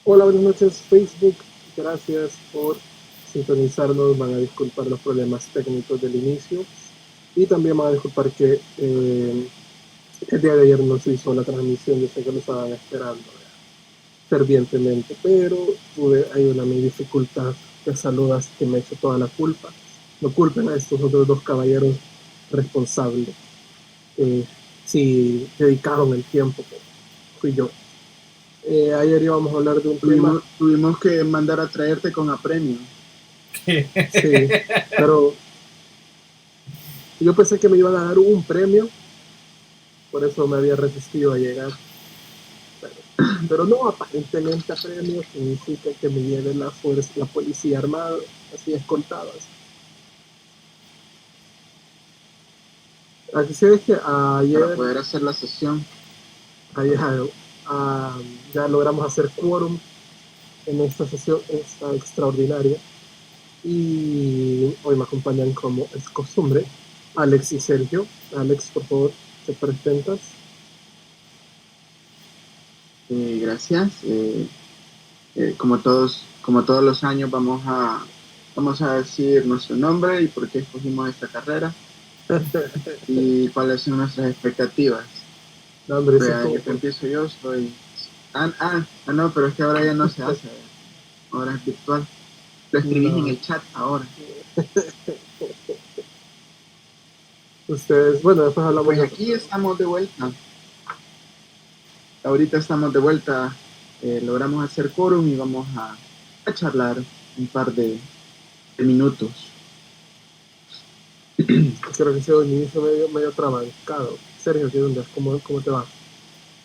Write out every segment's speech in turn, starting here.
Hola, buenas noches Facebook, gracias por sintonizarnos, van a disculpar los problemas técnicos del inicio y también van a disculpar que el día de ayer no se hizo la transmisión, yo sé que lo estaban esperando fervientemente, pero tuve ahí una mi dificultad de salud así que me echo toda la culpa. No culpen a estos otros dos caballeros responsables, eh, si dedicaron el tiempo, pues, fui yo. Ayer íbamos a hablar de un tema. Tuvimos que mandar a traerte con apremio. Sí, pero yo pensé que me iban a dar un premio, por eso me había resistido a llegar. Pero, pero no, aparentemente a premio significa que me lleve la fuerza, la policía armada, así escoltadas. Así es que Para ayer, poder hacer la sesión. ayer ah, ya logramos hacer quórum en esta sesión esta extraordinaria y hoy me acompañan como es costumbre Alex y Sergio. Alex, por favor, te presentas. Gracias. Como todos los años vamos a decir nuestro nombre y por qué escogimos esta carrera y cuáles son nuestras expectativas. No, hombre, eso es Vea, como yo te empiezo yo, soy... no, pero es que ahora ya no se hace, ahora es virtual. Lo escribís en no, el chat ahora. ustedes, bueno, después hablamos Pues de eso, aquí pero estamos de vuelta. Ahorita estamos de vuelta. Logramos hacer quórum y vamos a charlar un par de minutos. creo que ha sido un inicio medio trabancado. Sergio, ¿qué onda? ¿Cómo te va?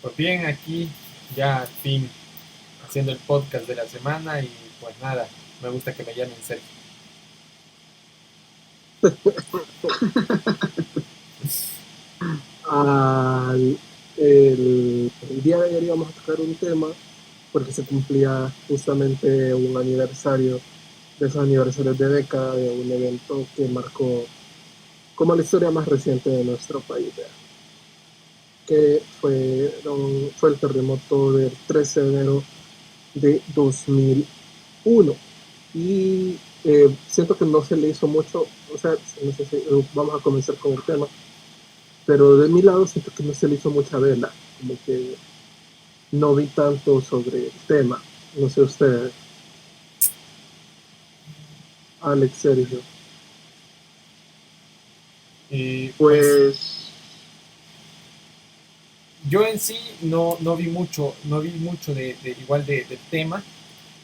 Pues bien, aquí ya al fin haciendo el podcast de la semana y pues nada, me gusta que me llamen Sergio. Al, el día de ayer íbamos a tocar un tema porque se cumplía justamente un aniversario de esos aniversarios de década de un evento que marcó como la historia más reciente de nuestro país, ¿verdad? Que fue el terremoto del 13 de enero de 2001. Y siento que no se le hizo mucho, o sea, no sé si vamos a comenzar con el tema, pero de mi lado siento que no se le hizo mucha vela, como que no vi tanto sobre el tema, no sé ustedes, Alex, Sergio. Y pues Pues, yo en sí no vi mucho, no vi mucho igual del tema.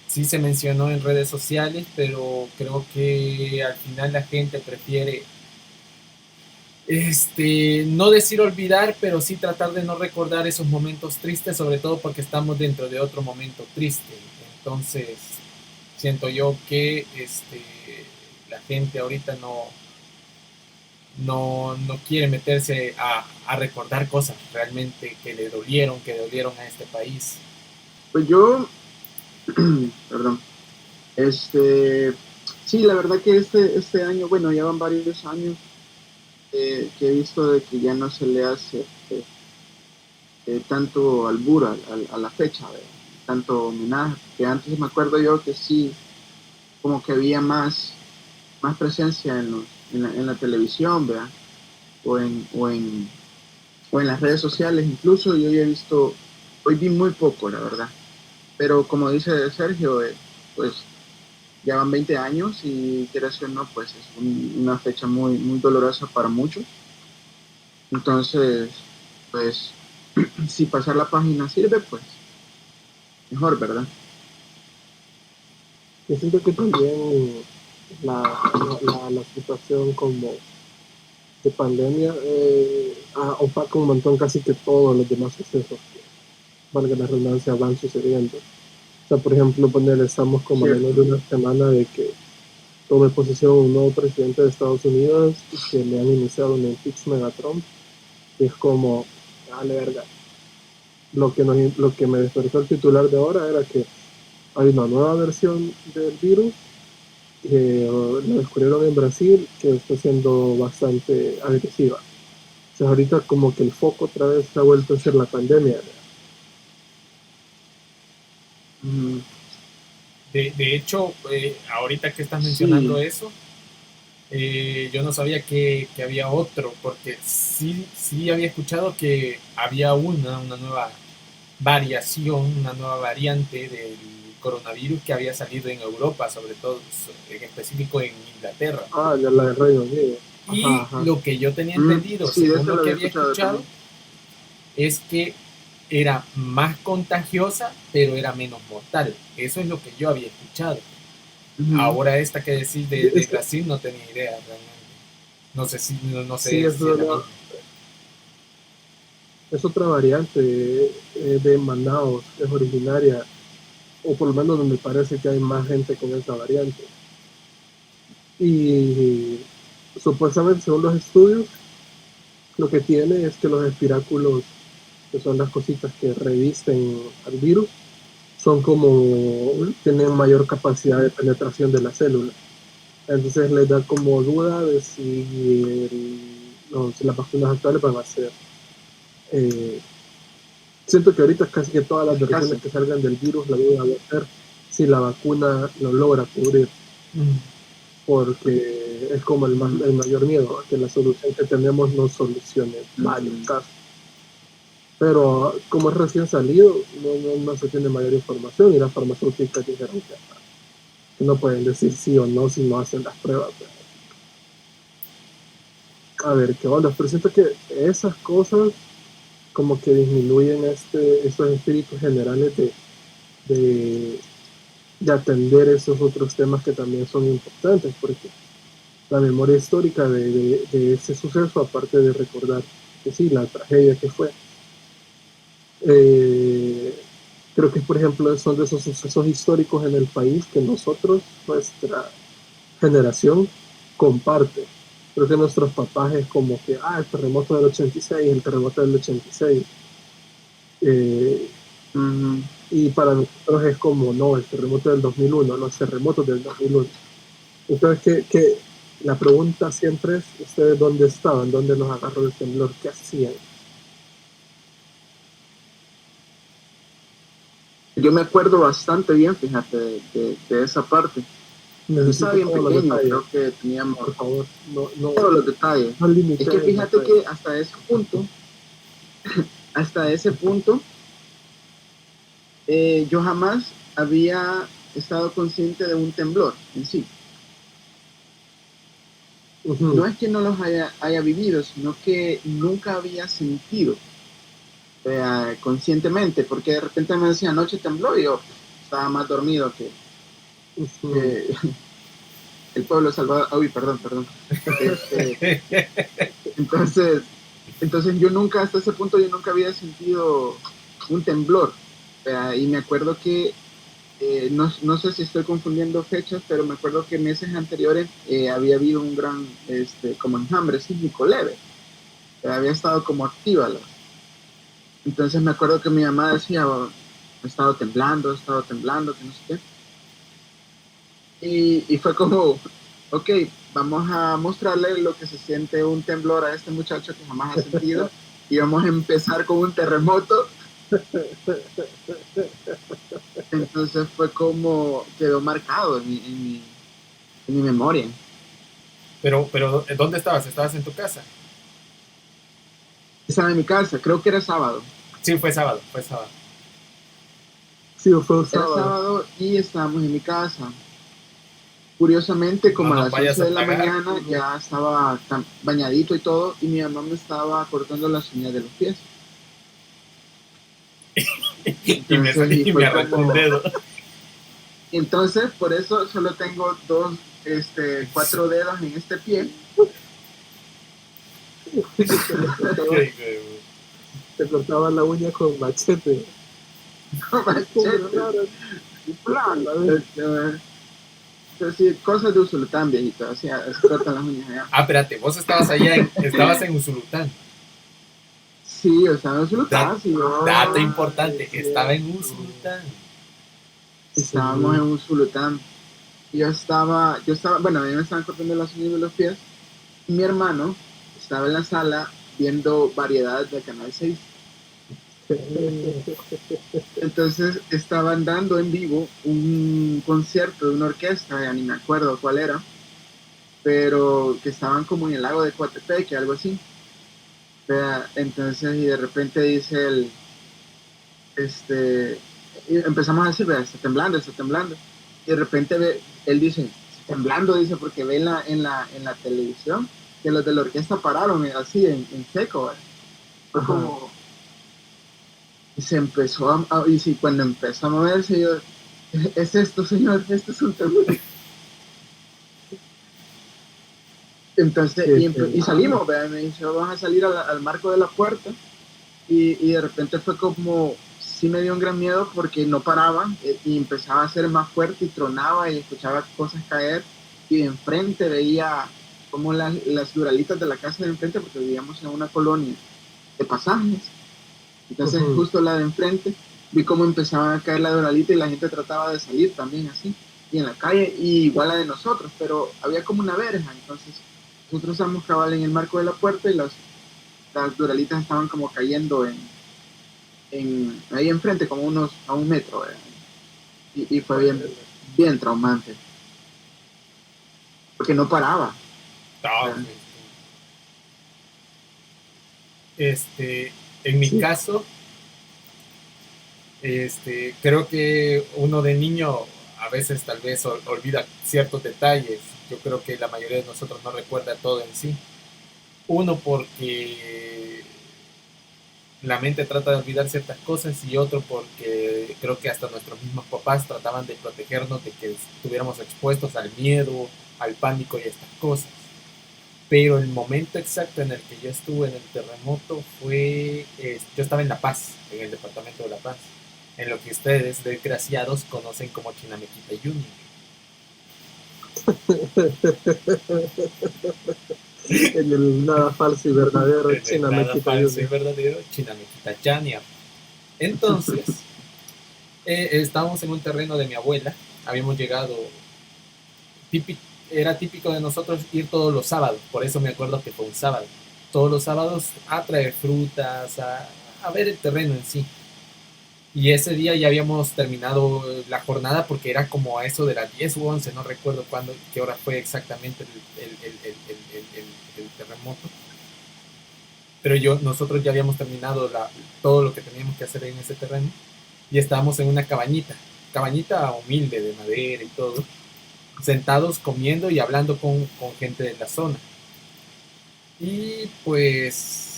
Sí se mencionó en redes sociales, pero creo que al final la gente prefiere no decir olvidar, pero sí tratar de no recordar esos momentos tristes, sobre todo porque estamos dentro de otro momento triste. Entonces, siento yo que la gente ahorita no quiere meterse a recordar cosas realmente que dolieron a este país. pues yo, perdón, este, sí, la verdad que este año, bueno, ya van varios años que he visto de que ya no se le hace tanto albur a la fecha, ¿verdad? Tanto homenaje, que antes me acuerdo yo que sí, como que había más presencia en la televisión, ¿verdad? O en las redes sociales, incluso yo ya he visto, hoy vi muy poco, la verdad, pero como dice Sergio, pues ya van 20 años y quieras o no, pues es una fecha muy, muy dolorosa para muchos, entonces, pues si pasar la página sirve, pues mejor, ¿verdad? Yo siento que también la situación como de pandemia opaca un montón casi que todos los demás sucesos que, valga la redundancia, van sucediendo. O sea, por ejemplo, estamos como a menos Cierto. de una semana de que tome posesión un nuevo presidente de Estados Unidos y que le han iniciado un impeachment a Trump. Y es como, dale verga. Lo que me despertó el titular de ahora era que hay una nueva versión del virus que lo descubrieron en Brasil que está siendo bastante agresiva. O sea, ahorita como que el foco otra vez se ha vuelto a ser la pandemia. Mm, De hecho, ahorita que estás mencionando sí. eso, yo no sabía que había otro, porque sí había escuchado que había una nueva variación, una nueva variante del coronavirus que había salido en Europa, sobre todo en específico en Inglaterra. Ah, ya la de Reino Unido. Ajá, Y ajá. lo que yo tenía entendido, Sí, de según eso lo lo que había había escuchado escuchado, también. es que era más contagiosa, pero era menos mortal. Eso es lo que yo había escuchado. Ujú. Ahora esta que decís de Es que Brasil no tenía idea realmente. No sé si, no sí, sé si es la misma. es otra variante de Manaus, es originaria, o por lo menos donde parece que hay más gente con esa variante. Y supuestamente, según los estudios, lo que tiene es que los espiráculos, que son las cositas que revisten al virus, son como, tienen mayor capacidad de penetración de la célula. Entonces les da como duda de si, si las vacunas actuales van a ser. eh, Siento que ahorita casi que todas las versiones Eficaces. que salgan del virus, la duda va a ser si la vacuna lo logra cubrir, Mm. porque es como Ujú, el mayor miedo, que la solución que tenemos no solucione varios ujú, casos. Pero como es recién salido, no se tiene mayor información y las farmacéuticas dijeron que no pueden decir sí o no si no hacen las pruebas. A ver, qué onda, pero siento que esas cosas como que disminuyen esos espíritus generales de, de atender esos otros temas que también son importantes, porque la memoria histórica de ese suceso, aparte de recordar que sí, la tragedia que fue, eh, creo que, por ejemplo, son de esos sucesos históricos en el país que nosotros, nuestra generación, comparte. Creo que nuestros papás es como que, el terremoto del 86, el terremoto del 86. Eh, ujú. y para nosotros es como, no, el terremoto del 2001, los terremotos del 2001. Entonces, la pregunta siempre es, ¿ustedes dónde estaban? ¿Dónde los agarró el temblor? ¿Qué hacían? Yo me acuerdo bastante bien, fíjate, de esa parte. Yo estaba Necesito bien todos los pequeño, detalles, creo que teníamos por favor. No, no, todos los detalles. no Es limites que en fíjate detalles. que hasta ese punto, yo jamás había estado consciente de un temblor en sí. Ujú. No es que no los haya vivido, sino que nunca había sentido conscientemente, porque de repente me decía, anoche tembló y yo estaba más dormido Ujú. que el pueblo de Salvador. Uy, perdón. Este, entonces, entonces yo nunca, hasta ese punto, yo nunca había sentido un temblor. Y me acuerdo que, no sé si estoy confundiendo fechas, pero me acuerdo que meses anteriores había habido un gran, como enjambre sísmico leve. Había estado como activa. Entonces me acuerdo que mi mamá decía, "Oh, he estado temblando, que no sé qué". Y fue como, ok, vamos a mostrarle lo que se siente un temblor a este muchacho que jamás ha sentido y vamos a empezar con un terremoto. Entonces fue como quedó marcado en mi memoria. Pero, ¿dónde estabas? ¿Estabas en tu casa? Estaba en mi casa, creo que era sábado. Sí, fue sábado, fue sábado. Sí, fue un Era sábado. sábado y estábamos en mi casa. Curiosamente, No como a nos las vayas 11 a de la pagar. mañana ya estaba bañadito y todo, y mi mamá me estaba cortando las uñas de los pies. y, me, Entonces, y y me fue arrancó un como, dedo. entonces por eso solo tengo dos, cuatro dedos en este pie. Te cortaba la uña con machete. No Como manches. raro. Y plan, la vez. Entonces, sí, cosas de Usulután, viejito, así se cortan las uñas allá. Espérate, vos estabas allá estabas en Usulután. Sí, o sea, en Da- Usulután, sí, Dato Es importante, estaba en cierto. Usulután. estábamos en Sí. Usulután. Yo estaba, bueno, a mí me estaban cortando las uñas de los pies. Y mi hermano estaba en la sala viendo variedades de Canal 6. Entonces estaban dando en vivo un concierto de una orquesta, ya ni me acuerdo cuál era, pero que estaban como en el lago de Coatepeque, algo así. Entonces, y de repente dice este, y empezamos a decir, vea, está temblando, está temblando. Y de repente él dice, está temblando, dice, porque ve en la televisión que los de la orquesta pararon así en seco. ¿Verdad? Fue como, y se empezó y sí, cuando empezó a moverse, yo, es esto, señor, esto es un temblor. Entonces, y salimos, ¿verdad? Me dice, vamos a salir al marco de la puerta. Y de repente fue como, sí me dio un gran miedo porque no paraba y empezaba a ser más fuerte y tronaba y escuchaba cosas caer. Y de enfrente veía como las duralitas de la casa de enfrente, porque vivíamos en una colonia de pasajes. Entonces, justo la de enfrente, vi cómo empezaba a caer la duralita y la gente trataba de salir también así. Y en la calle, y igual la de nosotros, pero había como una verja. Entonces, nosotros estábamos cabal en el marco de la puerta y las duralitas estaban como cayendo ahí enfrente, como a 1 metro. Y fue bien, bien traumante. Porque no paraba. En mi caso, creo que uno de niño a veces tal vez olvida ciertos detalles. Yo creo que la mayoría de nosotros no recuerda todo en sí. Uno porque la mente trata de olvidar ciertas cosas y otro porque creo que hasta nuestros mismos papás trataban de protegernos de que estuviéramos expuestos al miedo, al pánico y estas cosas. Pero el momento exacto en el que yo estuve en el terremoto fue, yo estaba en La Paz, en el departamento de La Paz, en lo que ustedes, desgraciados, conocen como Chinamequita Junior. En el nada falso y verdadero Chinamequita Junior. Entonces, estábamos en un terreno de mi abuela, habíamos llegado, era típico de nosotros ir todos los sábados, por eso me acuerdo que fue un sábado, todos los sábados a traer frutas, a ver el terreno en sí. Y ese día ya habíamos terminado la jornada porque era como a eso de las 10 u 11, no recuerdo qué hora fue exactamente el terremoto. Pero nosotros ya habíamos terminado todo lo que teníamos que hacer en ese terreno y estábamos en una cabañita humilde de madera y todo, sentados comiendo y hablando con gente de la zona. Y pues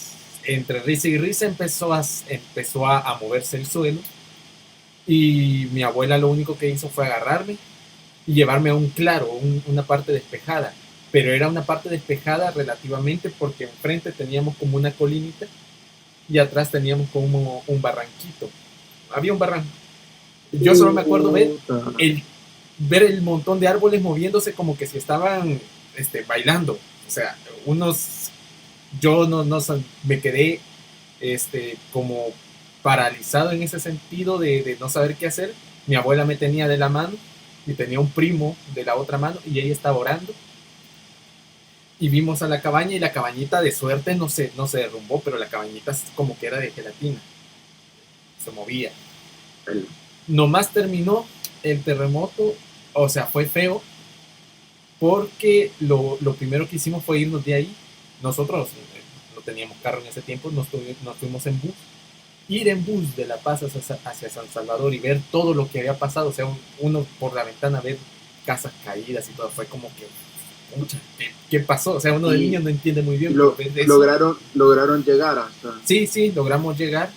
entre risa y risa empezó a moverse el suelo y mi abuela lo único que hizo fue agarrarme y llevarme a un claro, una parte despejada, pero era una parte despejada relativamente porque enfrente teníamos como una colinita y atrás teníamos como un barranquito, había un barranco. Yo solo me acuerdo ver el montón de árboles moviéndose como que si estaban bailando, o sea, yo no me quedé como paralizado en ese sentido de no saber qué hacer. Mi abuela me tenía de la mano y tenía un primo de la otra mano y ella estaba orando. Y vimos a la cabaña y la cabañita de suerte no se derrumbó, pero la cabañita como que era de gelatina. Se movía. Nomás terminó el terremoto, o sea, fue feo porque lo primero que hicimos fue irnos de ahí. Nosotros no teníamos carro en ese tiempo, nos fuimos en bus. Ir en bus de La Paz hacia San Salvador y ver todo lo que había pasado, o sea, uno por la ventana ver casas caídas y todo, fue como que, ¿qué pasó? O sea, uno de niño no entiende muy bien. Lograron llegar hasta... Sí, logramos llegar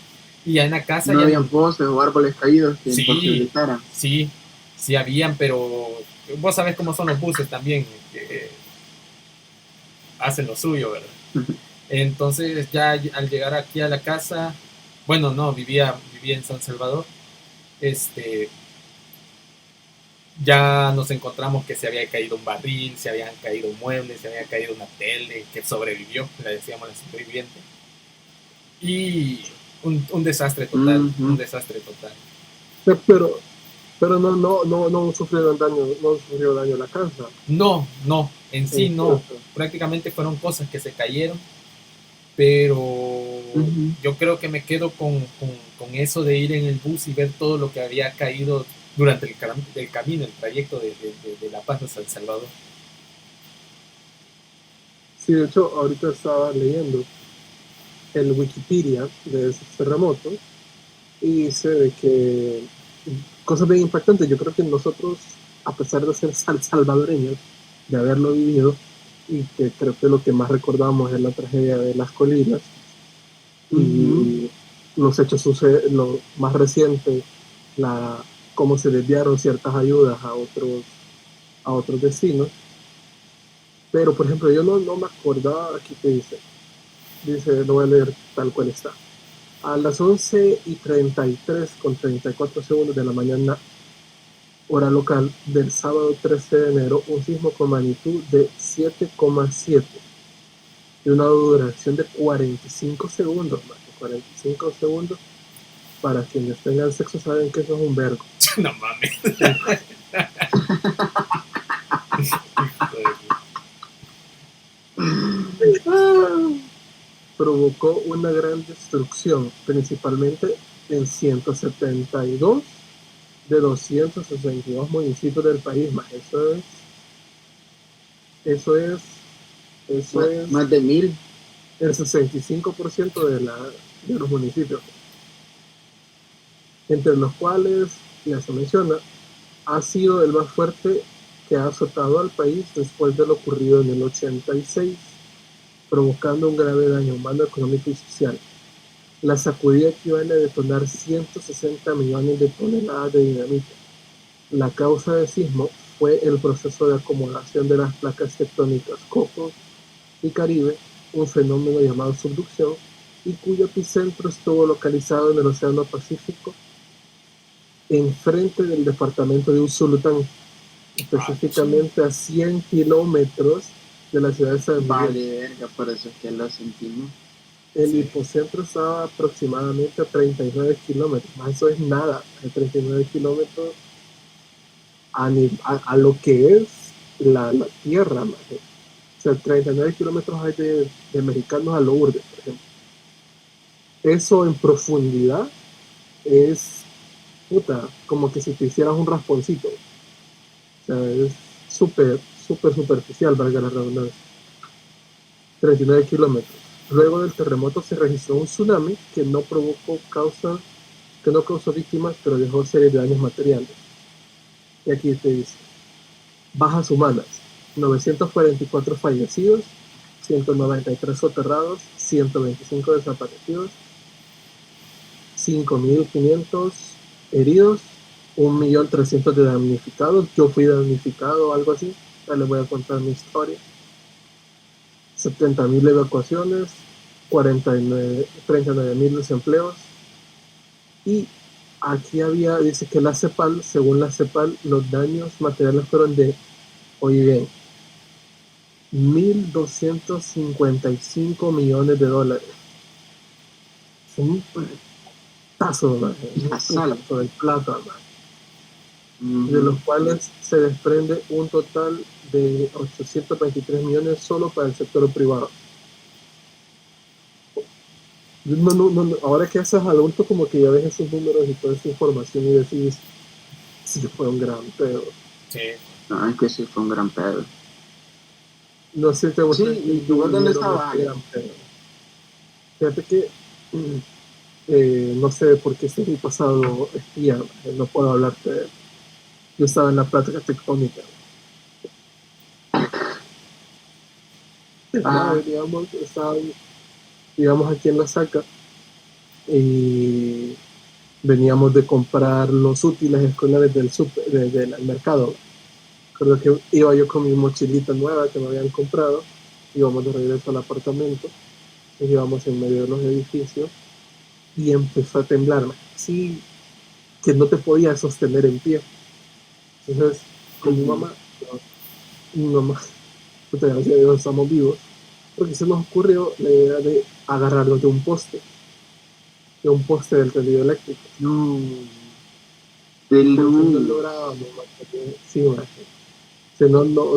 y ya en la casa... No habían postes o árboles caídos que imposibilitaran. Sí habían, pero vos sabés cómo son los buses también, que hacen lo suyo, ¿verdad? Entonces ya al llegar aquí a la casa... Bueno, no, vivía en San Salvador. Ya nos encontramos que se había caído un barril, se habían caído muebles, se había caído una tele que sobrevivió, le decíamos la sobreviviente. Y un desastre total, un desastre total. Pero no sufrió daño la casa. No, en sí no. Prácticamente fueron cosas que se cayeron, pero Ujú. yo creo que me quedo con eso de ir en el bus y ver todo lo que había caído durante el camino, el trayecto de La Paz a San Salvador. Sí, de hecho, ahorita estaba leyendo el Wikipedia de esos terremotos y dice de que cosas bien impactantes. Yo creo que nosotros, a pesar de ser salvadoreños, de haberlo vivido, y que creo que lo que más recordamos es la tragedia de las colinas Ujú. y los hechos lo más reciente, la, cómo se desviaron ciertas ayudas a otros destinos. Pero, por ejemplo, yo no me acordaba, aquí te dice, lo voy a leer tal cual está. A las 11:33 con 34 segundos de la mañana, hora local, del sábado 13 de enero, un sismo con magnitud de 7,7 y una duración de 45 segundos, más de 45 segundos. Para quienes tengan sexo saben que eso es un vergo. No mames. Provocó una gran destrucción, principalmente en 172 de 262 municipios del país. Más eso es, eso es Más de 1000. el 65% de los municipios, entre los cuales, ya se menciona, ha sido el más fuerte que ha azotado al país después de lo ocurrido en el 86, provocando un grave daño humano, económico y social. La sacudida equivale a detonar 160 millones de toneladas de dinamita. La causa del sismo fue el proceso de acomodación de las placas tectónicas Cocos y Caribe, un fenómeno llamado subducción, y cuyo epicentro estuvo localizado en el Océano Pacífico, enfrente del departamento de Usulután, específicamente a 100 kilómetros de la ciudad de San Miguel. Vale, verga, por eso es que lo sentimos. El Sí. hipocentro estaba aproximadamente a 39 kilómetros, más eso es nada, a 39 kilómetros a lo que es la tierra, más. O sea, 39 kilómetros hay de mexicanos a Lourdes, por ejemplo. Eso en profundidad es, puta, como que si te hicieras un rasponcito. O sea, es súper, súper superficial, valga la redundancia. 39 kilómetros. Luego del terremoto se registró un tsunami que no causó víctimas, pero dejó series de daños materiales. Y aquí te dice, bajas humanas, 944 fallecidos, 193 soterrados, 125 desaparecidos, 5.500 heridos, 1.300.000 de damnificados. Yo fui damnificado o algo así, ya les voy a contar mi historia. 70.000 evacuaciones, 39.000 desempleos. Y aquí dice que la CEPAL, según la CEPAL, los daños materiales fueron de, oye bien, 1.255 millones de dólares. Es un putazo, man, un putazo de plata, man. De los cuales se desprende un total de 823 millones solo para el sector privado. No, ahora que haces adulto, como que ya ves esos números y toda esa información y decís, sí, fue un gran pedo. Sí. No, es que sí fue un gran pedo. No sé si te gusta Sí, ¿y tú dónde vivieron estabas, este Ale? gran pedo. Fíjate que no sé por qué este es mi pasado espía, no puedo hablarte de él. Yo estaba en la plática tectónica. Ah, Digamos aquí en la Saca y veníamos de comprar los útiles escolares del mercado. Creo que iba yo con mi mochilita nueva que me habían comprado, íbamos de regreso al apartamento, y íbamos en medio de los edificios y empezó a temblar, así que no te podías sostener en pie. Entonces, con mi mamá, puta, gracias a Dios estamos vivos, porque se nos ocurrió la idea de agarrarnos de un poste del tendido eléctrico. no. De Entonces no luz. lográbamos, sí, o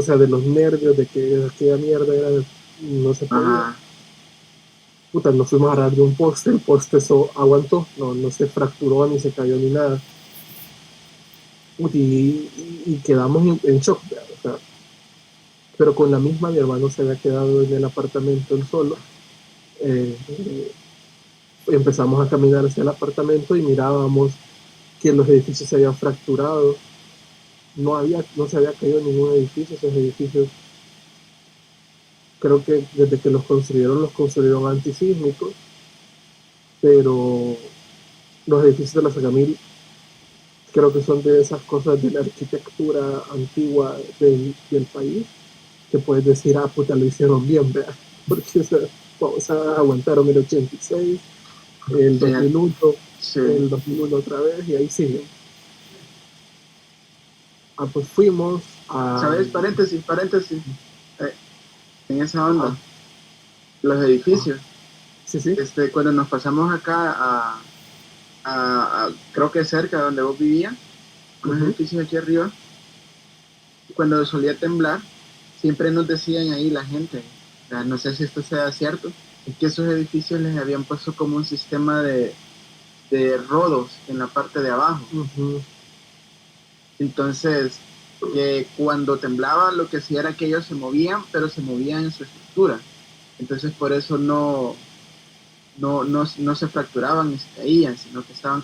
sea, de los nervios de que aquella mierda era, no se podía. Ajá. puta, nos fuimos a agarrar de un poste, el poste eso aguantó, no se fracturó ni se cayó ni nada. Y quedamos en shock, o sea, pero con la misma mi hermano se había quedado en el apartamento él solo. Eh, Empezamos a caminar hacia el apartamento y mirábamos que los edificios se habían fracturado. No se había caído ningún edificio. Esos edificios, creo que desde que los construyeron antisísmicos, pero los edificios de la Sagamil creo que son de esas cosas de la arquitectura antigua del país, que puedes decir, ah, puta, lo hicieron bien, ¿verdad? Porque o sea, aguantaron el 86, el Sí, 2001, sí. el 2001 otra vez, y ahí siguen. Ah, pues fuimos a... ¿Sabes? Paréntesis. eh, en esa onda, Ah, los ah, edificios. sí, sí. Cuando nos pasamos acá creo que cerca de donde vos vivías, unos Uh-huh. edificios aquí arriba, cuando solía temblar, siempre nos decían ahí la gente, o sea, no sé si esto sea cierto, es que esos edificios les habían puesto como un sistema de rodos en la parte de abajo. Uh-huh. Entonces, que cuando temblaba lo que hacía era que ellos se movían, pero se movían en su estructura. Entonces, por eso no se fracturaban ni se caían, sino que estaban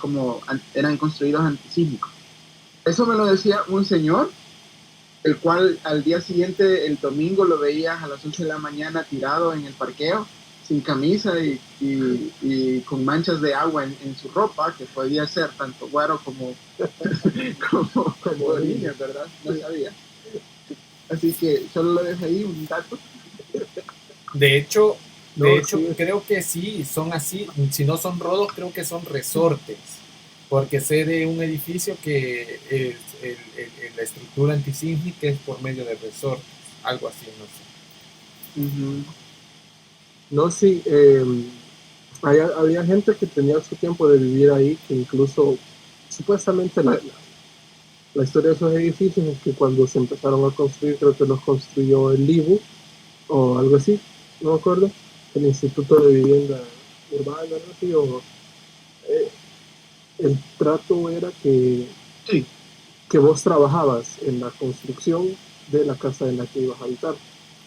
eran construidos antisísmicos. Eso me lo decía un señor, el cual al día siguiente, el domingo, lo veías a las 8 de la mañana tirado en el parqueo, sin camisa y con manchas de agua en su ropa, que podía ser tanto güero como orina, ¿verdad? No sabía. Así que solo lo dejo ahí, un dato. De hecho, No, sí, creo que sí, son así. Si no son rodos, creo que son resortes. Porque sé de un edificio que la estructura antisísmica es por medio de resortes. Algo así, no sé. Uh-huh. no, sí. Había gente que tenía su tiempo de vivir ahí, que incluso, supuestamente, la historia de esos edificios es que cuando se empezaron a construir, creo que los construyó el IBU o algo así, no me acuerdo, el Instituto de Vivienda Urbana, ¿no? Así, eh, el trato era Sí. que vos trabajabas en la construcción de la casa en la que ibas a habitar.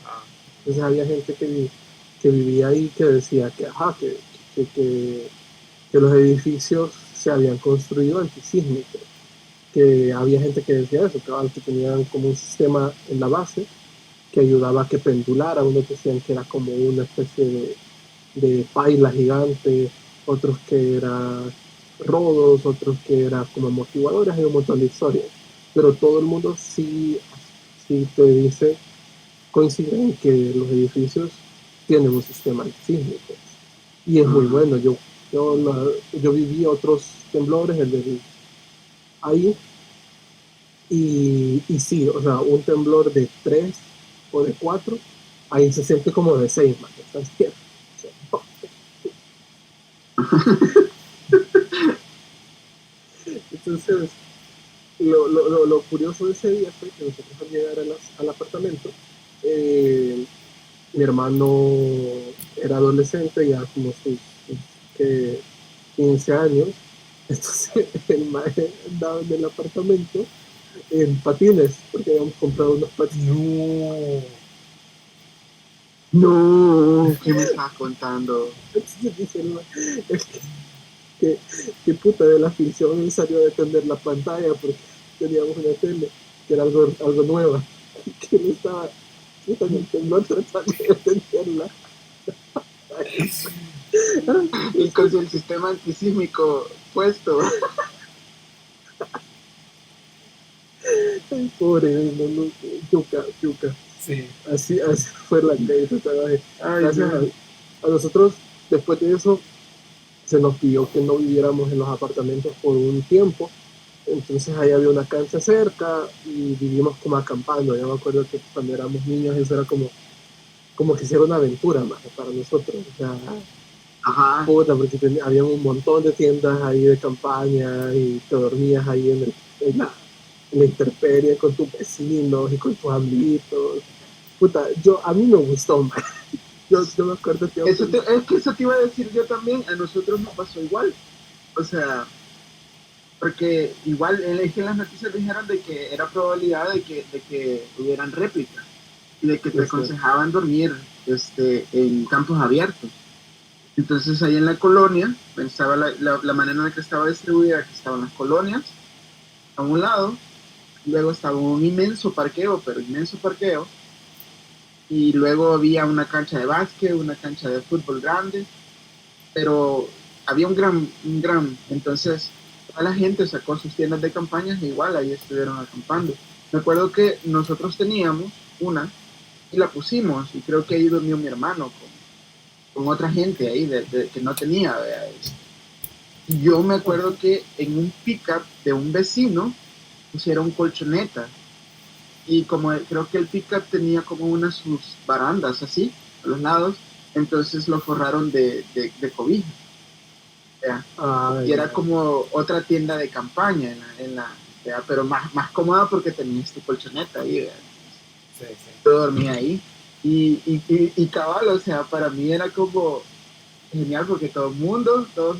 Ah, Entonces había gente que vivía ahí que decía que, ajá, que, que, que los edificios se habían construido antisísmicos, que había gente que decía eso, que tenían como un sistema en la base que ayudaba a que pendulara. Unos decían que era como una especie de paila gigante, otros que era rodos, otros que era como amortiguadores, hay un montón de historias. Pero todo el mundo sí te dice, coincide en que los edificios tienen un sistema antisísmico. Y es muy Uh-huh. bueno. Yo viví otros temblores, ahí, y sí, o sea, un temblor de 3 o de 4 ahí se siente como de 6 más. ¿Estás bien? O sea, no. Entonces, lo curioso de ese día fue que nosotros al llegar al apartamento, eh, mi hermano era adolescente, ya como sus que 15 años, entonces el maestro andaba en el apartamento en patines, porque habíamos comprado unos patines. no. No, ¿qué me estás contando? Entonces dice el es que, que puta de la ficción él salió a defender la pantalla porque teníamos una tele que era algo nueva, que no estaba puta en el temblor tratando de defenderla. Y con el sistema antisísmico puesto. Ay, pobre, no, yuca. Sí. Así fue la que hizo trabajo. Ay, Gracias no. a nosotros, después de eso, se nos pidió que no viviéramos en los apartamentos por un tiempo. Entonces ahí había una cancha cerca y vivimos como acampando. Yo me acuerdo que cuando éramos niños eso era como que hiciera una aventura más para nosotros. O sea, Ajá. puta, porque había un montón de tiendas ahí de campaña y te dormías ahí en la intemperie con tus vecinos y con tus amiguitos. Puta, a mí me gustó más. yo me acuerdo que es que eso te iba a decir yo también, a nosotros nos pasó igual. O sea, porque igual es que en las noticias dijeron de que era probabilidad de que hubieran réplicas y de que te aconsejaban dormir en campos abiertos. Entonces ahí en la colonia, pensaba la manera en la que estaba distribuida, que estaban las colonias a un lado, luego estaba un inmenso parqueo, pero inmenso parqueo, y luego había una cancha de básquet, una cancha de fútbol grande, pero había un gran, entonces toda la gente sacó sus tiendas de campaña e igual ahí estuvieron acampando. Me acuerdo que nosotros teníamos una y la pusimos, y creo que ahí durmió mi hermano con otra gente ahí que no tenía. Y yo me acuerdo que en un pickup de un vecino pusieron colchonetas, y como creo que el pickup tenía como unas sus barandas así a los lados, entonces lo forraron de cobija. Y era como otra tienda de campaña pero más cómoda porque tenía este colchoneta ahí. Sí, sí. Yo dormía ahí. Y cabal, o sea, para mí era como genial porque todo el mundo, todos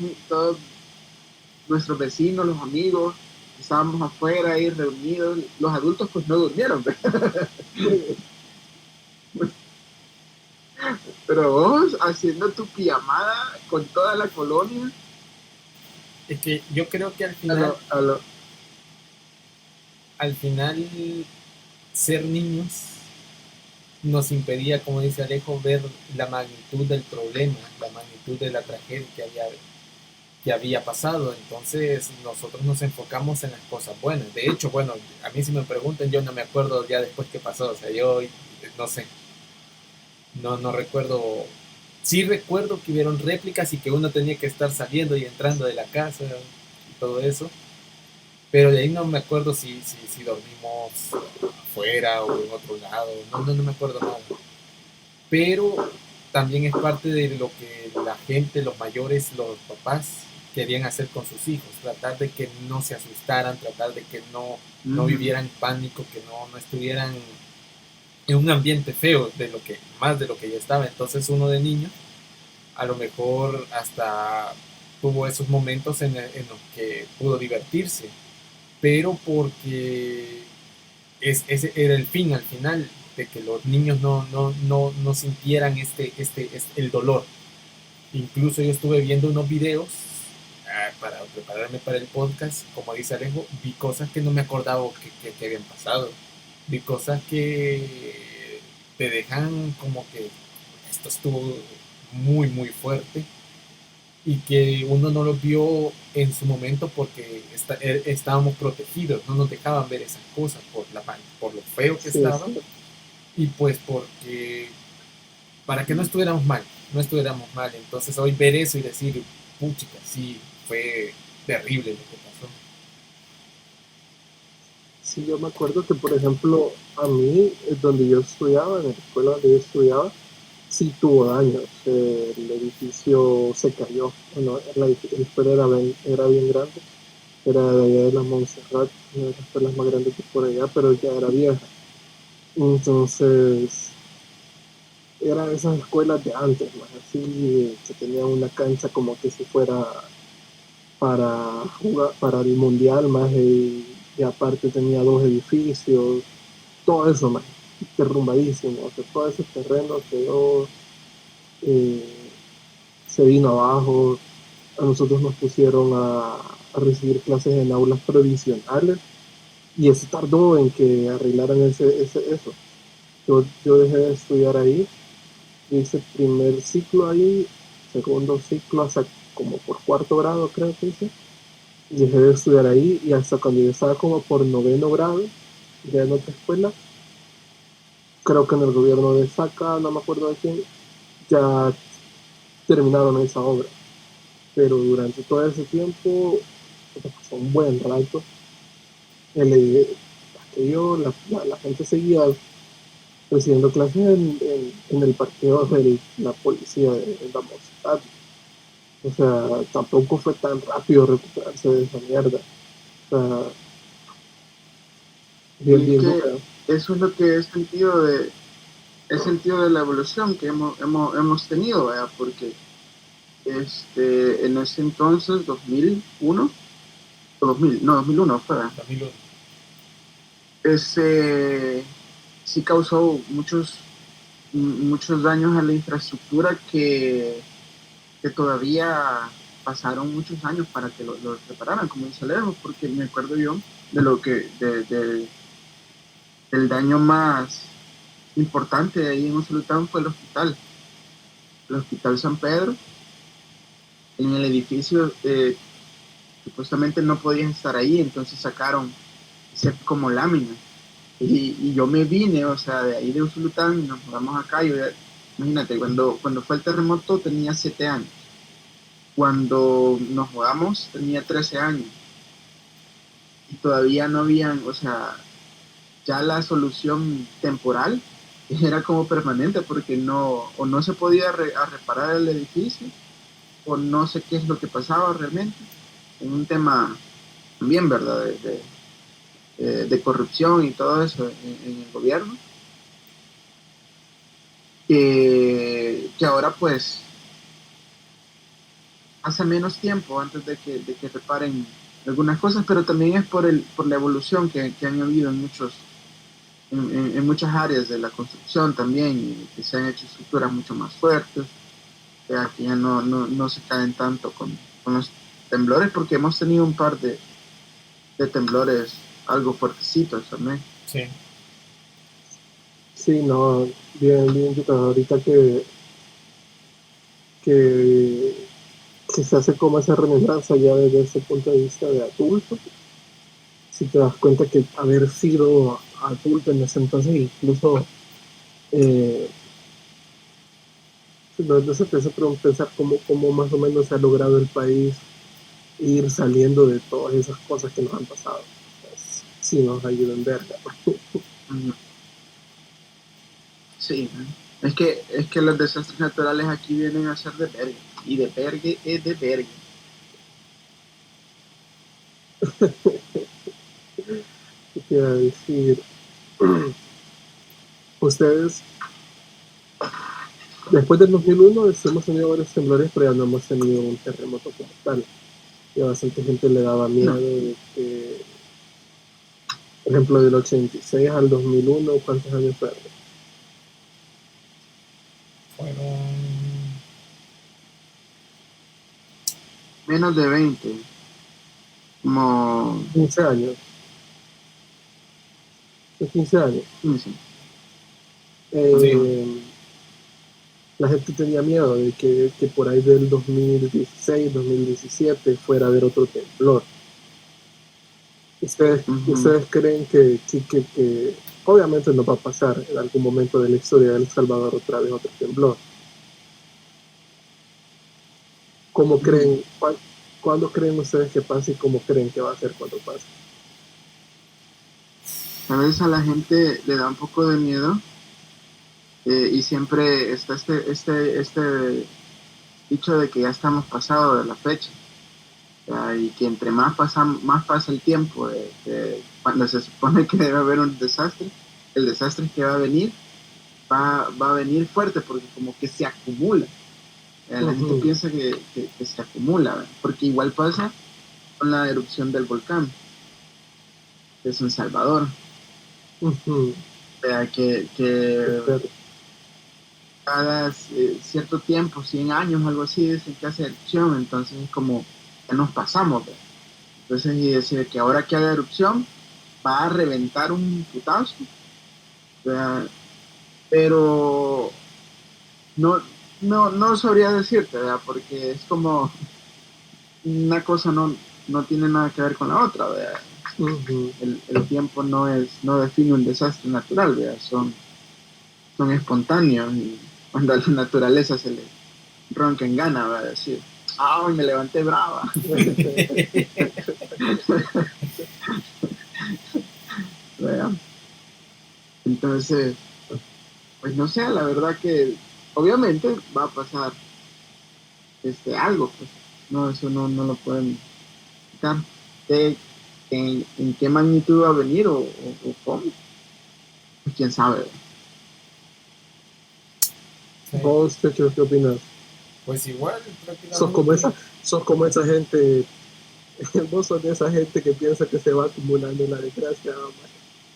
nuestros vecinos, los amigos, estábamos afuera ahí reunidos. Los adultos pues no durmieron, pero vos haciendo tu pijamada con toda la colonia. Es que yo creo que al final ser niños nos impedía, como dice Alejo, ver la magnitud del problema, la magnitud de la tragedia que había pasado. Entonces nosotros nos enfocamos en las cosas buenas. De hecho, bueno, a mí si me preguntan, yo no me acuerdo ya después qué pasó. O sea, yo no sé, no recuerdo. Sí recuerdo que hubieron réplicas y que uno tenía que estar saliendo y entrando de la casa y todo eso. Pero de ahí no me acuerdo si dormimos afuera o en otro lado. No me acuerdo nada. Pero también es parte de lo que la gente, los mayores, los papás querían hacer con sus hijos, tratar de que no se asustaran, tratar de que no vivieran pánico, que no estuvieran en un ambiente feo más de lo que ya estaba. Entonces uno de niño a lo mejor hasta tuvo esos momentos en los que pudo divertirse, pero porque ese era el fin al final, de que los niños no sintieran el dolor. Incluso yo estuve viendo unos videos para prepararme para el podcast, como dice Alejo, vi cosas que no me acordaba que habían pasado, vi cosas que te dejan como que esto estuvo muy fuerte y que uno no lo vio en su momento porque estábamos protegidos, no nos dejaban ver esas cosas por lo feo que estaba, y pues porque para que no estuviéramos mal, entonces hoy ver eso y decir, puchica, sí, fue terrible lo que pasó. Sí, yo me acuerdo que, por ejemplo, a mí, donde yo estudiaba, en la escuela donde yo estudiaba, sí tuvo daños. El edificio se cayó. Bueno, la escuela era bien grande. Era de allá de la Montserrat, una de las escuelas más grandes que por allá, pero ya era vieja. Entonces, era de esas escuelas de antes, más así, que tenían una cancha como que si fuera para jugar, para el mundial, más y aparte tenía dos edificios, todo eso, más derrumbadísimo. O sea, todo ese terreno quedó, eh, se vino abajo. A nosotros nos pusieron a recibir clases en aulas provisionales y eso tardó en que arreglaran eso. Yo dejé de estudiar ahí, hice primer ciclo ahí, segundo ciclo hasta como por cuarto grado creo que hice, dejé de estudiar ahí y hasta cuando yo estaba como por noveno grado, ya en otra escuela, creo que en el gobierno de Saca, no me acuerdo de quién, ya terminaron esa obra. Pero durante todo ese tiempo, pasó un buen rato, el, la gente seguía recibiendo clases en el parqueo de la policía de la Mostat. O sea, tampoco fue tan rápido recuperarse de esa mierda. O sea, bien Y bien que dura. eso es lo que he sentido el sentido de la evolución que hemos tenido, ¿verdad? Porque en ese entonces, 2001, o 2000, no, 2001 fue, ¿verdad? 2001. Ese sí causó muchos daños a la infraestructura que todavía pasaron muchos años para que lo repararan, como dice Alejo, porque me acuerdo yo de lo que, del daño más importante ahí en Usulután fue el Hospital San Pedro. En el edificio supuestamente no podías estar ahí, entonces sacaron como lámina. Y yo me vine, o sea, de ahí de Usulután, nos mudamos acá. Imagínate, cuando fue el terremoto tenía 7 años. Cuando nos mudamos tenía 13 años. Y todavía no habían, o sea, ya la solución temporal era como permanente porque o no se podía reparar el edificio o no sé qué es lo que pasaba realmente en un tema también, ¿verdad? De corrupción y todo eso en el gobierno, que ahora pues hace menos tiempo antes de que reparen algunas cosas, pero también es por la evolución que han habido en muchas áreas de la construcción también, y que se han hecho estructuras mucho más fuertes, que ya no se caen tanto con los temblores, porque hemos tenido un par de temblores algo fuertecitos también. Sí. Sí, no, bien, bien, yo creo ahorita que, que se hace como esa remembranza ya desde ese punto de vista de adulto, si te das cuenta que haber sido adulto en ese entonces, incluso eh, no se te hace pensar cómo más o menos se ha logrado el país ir saliendo de todas esas cosas que nos han pasado. Pues, sí, nos ayuda en verga. Mm, sí, ¿no? Es que los desastres naturales aquí vienen a ser de verga, y de verga es de verga. ¿Qué te iba a decir? Ustedes, después del 2001, hemos tenido varios temblores, pero ya no hemos tenido un terremoto como tal. Y a bastante gente le daba miedo No, de que, por ejemplo, del 86 al 2001, ¿cuántos años fueron? Fueron menos de 20, como 15 años. 15 años. 15. sí, Eh, la gente tenía miedo de que por ahí del 2016, 2017 fuera a haber otro temblor. Ujú. ¿Ustedes creen que obviamente no va a pasar en algún momento de la historia de El Salvador otra vez otro temblor? ¿Cómo Mm. creen, cuándo creen ustedes que pase y cómo creen que va a ser cuando pase? A veces a la gente le da un poco de miedo, y siempre está este dicho de que ya estamos pasados de la fecha, ya, y que entre más pasa el tiempo, cuando se supone que debe haber un desastre, el desastre que va a venir va a venir fuerte porque como que se acumula. La gente Ujú, piensa que se acumula, ¿verdad? Porque igual pasa con la erupción del volcán de San Salvador, ujú, que espero. cada cierto tiempo, 100 años, algo así, dicen que hace erupción, entonces es como ya nos pasamos, ¿verdad? Entonces, y decir que ahora que haga erupción va a reventar un putazo, ¿verdad? Pero no, no sabría decirte, ¿verdad? Porque es como una cosa no tiene nada que ver con la otra, ¿verdad? Ujú, El tiempo no define un desastre natural, ¿verdad? Son espontáneos, y cuando a la naturaleza se le ronca en gana, va a decir, ¡ay, me levanté brava! ¿Verdad? Entonces, pues no sé, la verdad que obviamente va a pasar algo, pues no, eso no lo pueden quitar. De, en qué magnitud va a venir o cómo, pues quién sabe. Sí. ¿Vos, Checho, qué opinas? Pues igual, Sos como prácticamente. esa, sos como esa gente, vos sos de esa gente que piensa que se va acumulando la desgracia,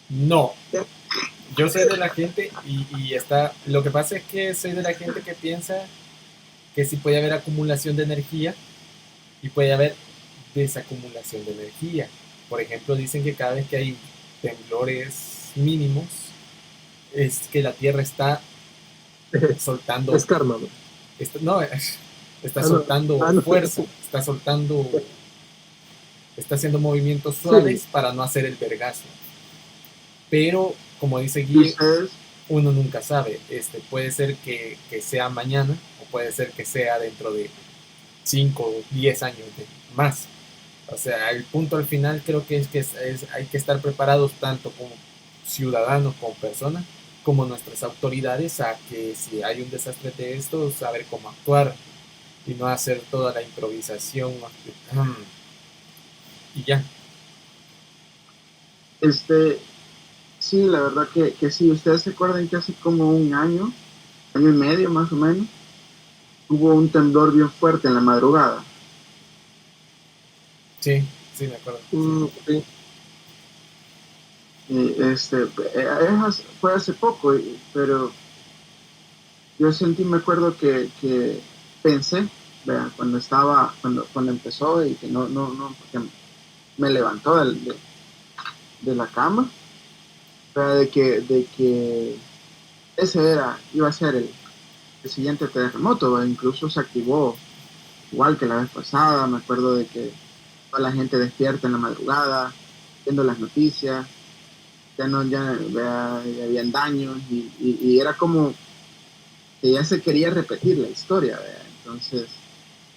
No, yo soy de la gente y está. Lo que pasa es que soy de la gente que piensa que sí puede haber acumulación de energía y puede haber desacumulación de energía. Por ejemplo, dicen que cada vez que hay temblores mínimos, es que la Tierra está soltando, es karma, man. no, está Ah, no, soltando ah, no. fuerza, está haciendo movimientos Sí, suaves para no hacer el vergazo. Pero, como dice Y Guille, ustedes, uno nunca sabe. Puede ser que sea mañana o puede ser que sea dentro de 5 o 10 años más. O sea, el punto al final creo que hay que estar preparados tanto como ciudadanos, como personas, como nuestras autoridades a que si hay un desastre de esto, saber cómo actuar y no hacer toda la improvisación y ya. este, sí, la verdad que sí, ustedes se acuerdan que hace como un año y medio más o menos, hubo un temblor bien fuerte en la madrugada. Sí, sí, me acuerdo. Sí. sí. Y fue hace poco, pero yo sentí, me acuerdo que pensé, vea, cuando empezó y que no, porque me levantó de la cama, vea, de que iba a ser el siguiente terremoto, vea, incluso se activó igual que la vez pasada, me acuerdo de que toda la gente despierta en la madrugada, viendo las noticias, ya no, ya habían daños y era como que ya se quería repetir la historia, ¿verdad? Entonces,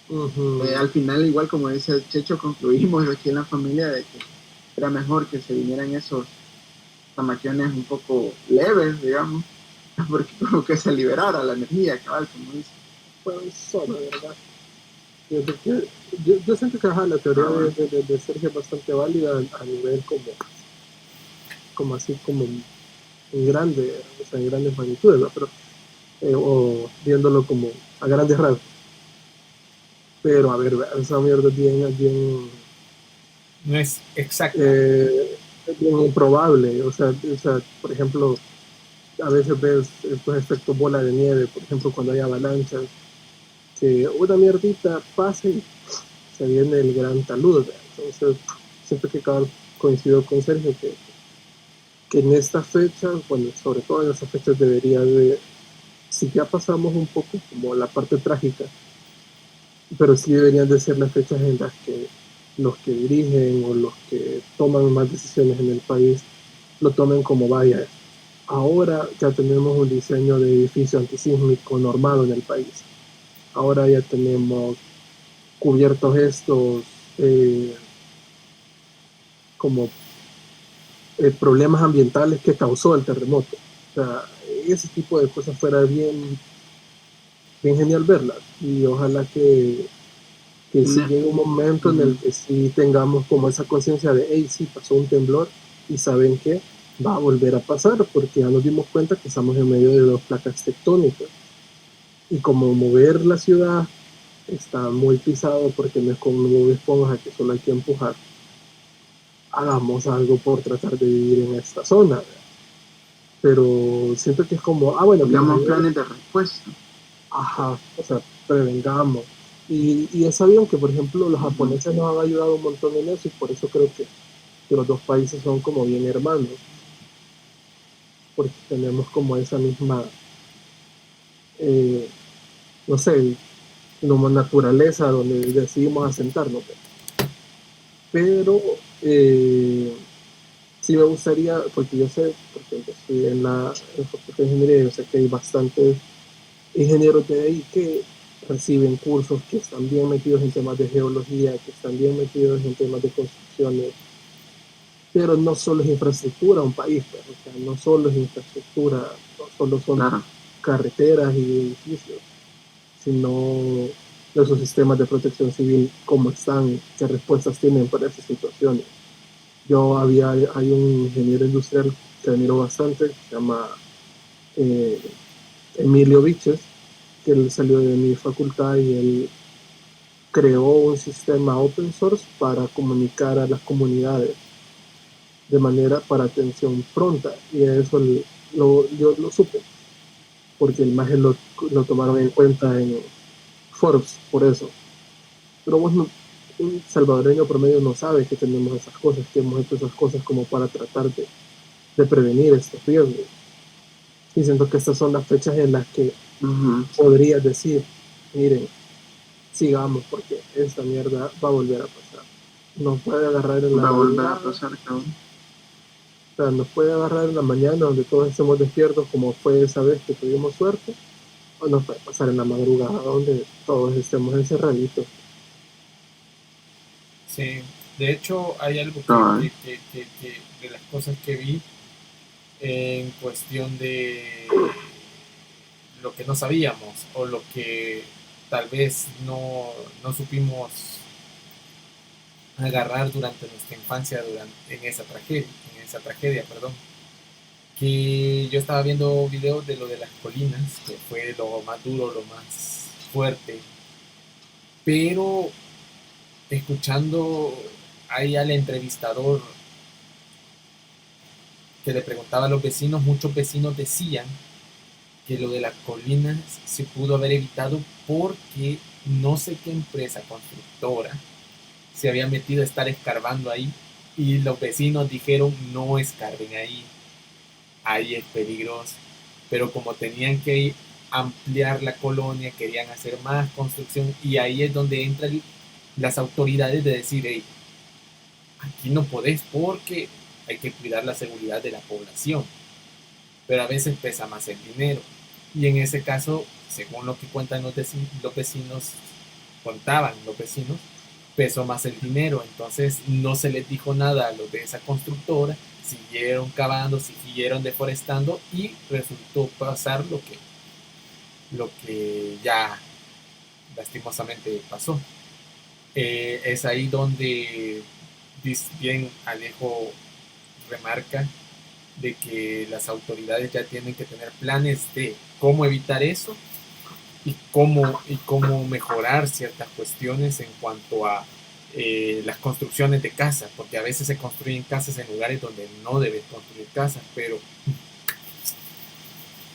Ujú. al final, igual como dice Checho, concluimos aquí en la familia de que era mejor que se vinieran esos tamaquiones un poco leves, digamos, porque como que se liberara la energía, cabal, como dice. Pues solo, ¿verdad? Yo siento que ajá, la teoría Cabal. de Sergio es bastante válida a nivel como así como en grande, o sea, en grandes magnitudes, ¿no? Pero, o viéndolo como a grandes rasgos. Pero a ver, esa mierda No es exacta. eh, es bien improbable. O sea, por ejemplo, a veces ves estos efectos bola de nieve, por ejemplo, cuando hay avalanchas, que una mierdita pasa y se viene el gran talud. ¿Verdad? Entonces, siempre que coincido con Sergio que en estas fechas, bueno, sobre todo en estas fechas debería de, si ya pasamos un poco como la parte trágica, pero sí deberían de ser las fechas en las que los que dirigen o los que toman más decisiones en el país lo tomen como vaya. Ahora ya tenemos un diseño de edificio antisísmico normado en el país. Ahora ya tenemos cubiertos estos eh, como problemas ambientales que causó el terremoto. O sea, ese tipo de cosas fuera bien genial verlas. Y ojalá que sí Ne- llegue un momento en el Ujú. que sí tengamos como esa conciencia de, hey, sí, pasó un temblor y saben que va a volver a pasar porque ya nos dimos cuenta que estamos en medio de dos placas tectónicas. Y como mover la ciudad está muy pisado porque no es como un esponja que solo hay que empujar, hagamos algo por tratar de vivir en esta zona. Pero siento que es como, bueno, que nos Digamos, ayuden, planes de respuesta. ajá, o sea, prevengamos. Y es sabido que, por ejemplo, los Ujú. japoneses nos han ayudado un montón en eso y por eso creo que los dos países son como bien hermanos, porque tenemos como esa misma, eh, no sé, como naturaleza donde decidimos asentarnos. Pero sí me gustaría, porque yo sé, porque yo estoy en la facultad de ingeniería, yo sé que hay bastantes ingenieros de ahí que reciben cursos, que están bien metidos en temas de geología, que están bien metidos en temas de construcciones, pero no solo es infraestructura un país, pues, o sea, no solo es infraestructura, no solo son Claro. carreteras y edificios, sino los sistemas de protección civil, cómo están, qué respuestas tienen para esas situaciones. Hay un ingeniero industrial que admiro bastante, se llama eh, Emilio Viches, que él salió de mi facultad y él creó un sistema open source para comunicar a las comunidades de manera para atención pronta. Y eso yo lo supe, porque el maje lo tomaron en cuenta en Forbes, por eso. Pero vos no, un salvadoreño promedio no sabe que tenemos esas cosas, que hemos hecho esas cosas como para tratar de prevenir estos riesgos. Y siento que estas son las fechas en las que podrías decir, miren, sigamos, porque esta mierda va a volver a pasar. Nos puede agarrar en la Va a volver a madrugada, pasar, cabrón. o sea, nos puede agarrar en la mañana donde todos estemos despiertos, como fue esa vez que tuvimos suerte, o nos puede pasar en la madrugada donde todos estemos encerraditos. Sí, de hecho hay algo Cabal. que de las cosas que vi en cuestión de lo que no sabíamos o lo que tal vez no supimos agarrar durante nuestra infancia en esa tragedia, perdón. Que yo estaba viendo videos de lo de las colinas, que fue lo más duro, lo más fuerte, pero escuchando ahí al entrevistador que le preguntaba a los vecinos, muchos vecinos decían que lo de las colinas se pudo haber evitado porque no sé qué empresa constructora se había metido a estar escarbando ahí y los vecinos dijeron no escarben ahí es peligroso, pero como tenían que ampliar la colonia, querían hacer más construcción y ahí es donde entran las autoridades de decir, hey, aquí no podés porque hay que cuidar la seguridad de la población, pero a veces pesa más el dinero. Y en ese caso, según lo que cuentan los vecinos, contaban los vecinos, pesó más el dinero, entonces no se les dijo nada a los de esa constructora, siguieron cavando, siguieron deforestando y resultó pasar lo que ya lastimosamente pasó. Es ahí donde bien Alejo remarca de que las autoridades ya tienen que tener planes de cómo evitar eso y cómo mejorar ciertas cuestiones en cuanto a las construcciones de casas, porque a veces se construyen casas en lugares donde no deben construir casas, pero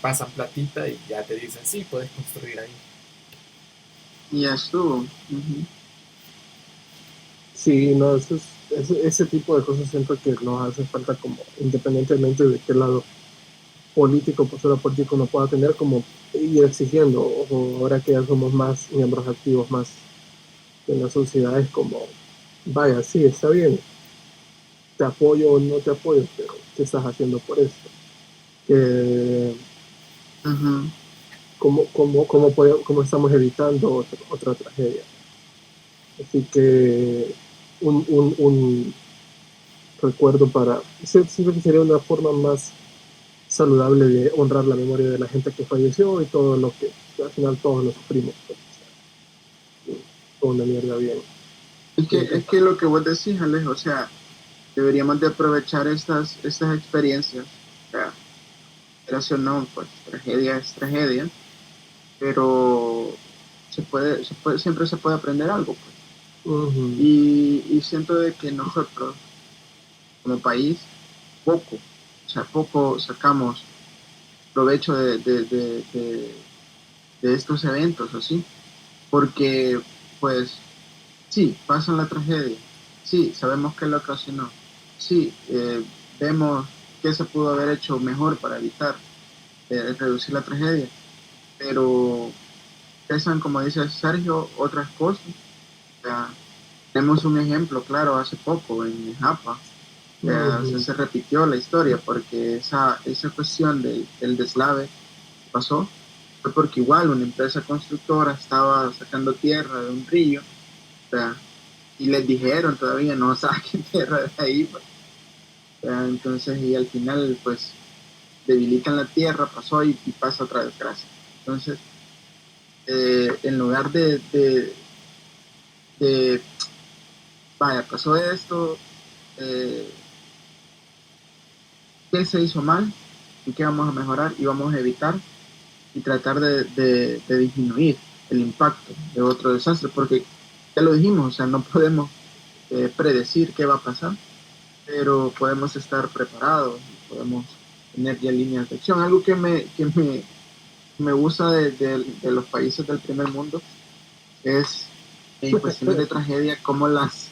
pasan platita y ya te dicen, sí, puedes construir ahí. Y ya estuvo. Uh-huh. Sí, no, ese tipo de cosas siento que nos hace falta como, independientemente de qué lado político, postura político uno pueda tener, como ir exigiendo, o ahora que ya somos más miembros activos, más en la sociedad, es como, vaya, sí, está bien, te apoyo o no te apoyo, pero ¿qué estás haciendo por esto? Uh-huh. ¿Cómo estamos evitando otra tragedia? Así que un recuerdo siento que sería una forma más saludable de honrar la memoria de la gente que falleció y todo lo que al final todos lo sufrimos. Pues, una mierda bien. Es que lo que vos decís, Alejo, o sea, deberíamos de aprovechar estas experiencias. O sea, gracias o no, pues tragedia es tragedia, pero siempre se puede aprender algo. Pues. Uh-huh. Y siento de que nosotros, como país, poco sacamos provecho de estos eventos, así, porque, pues, sí, pasa la tragedia, sí, sabemos que lo ocasionó, sí, vemos qué se pudo haber hecho mejor para evitar reducir la tragedia, pero pesan, como dice Sergio, otras cosas. O sea, tenemos un ejemplo claro hace poco en Japa. Uh-huh. Se repitió la historia porque esa cuestión del deslave que pasó fue porque igual una empresa constructora estaba sacando tierra de un río, o sea, y les dijeron todavía no saquen tierra de ahí, pues. O sea, entonces y al final pues debilitan la tierra, pasó y pasa otra desgracia. Entonces, en lugar de vaya, pasó esto, eh, qué se hizo mal y qué vamos a mejorar y vamos a evitar. y tratar de disminuir el impacto de otro desastre, porque ya lo dijimos, o sea, no podemos predecir qué va a pasar, pero podemos estar preparados, podemos tener ya líneas de acción. Algo me gusta de los países del primer mundo es en cuestiones de tragedia cómo las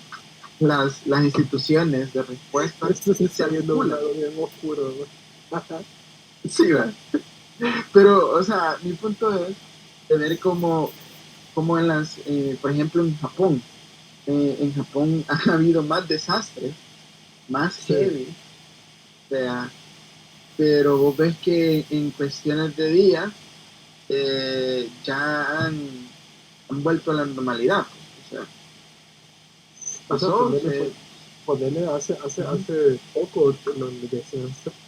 instituciones de respuesta Esto se se está yendo a un articulan. lado bien oscuro, ¿no? Ajá. Sí, ¿verdad? Pero, o sea, mi punto es de ver cómo por ejemplo, en Japón ha habido más desastres, más Sí. heavy, o sea, pero vos ves que en cuestiones de días ya han vuelto a la normalidad, pues, o sea, O sea, pasó, ponerle hace poco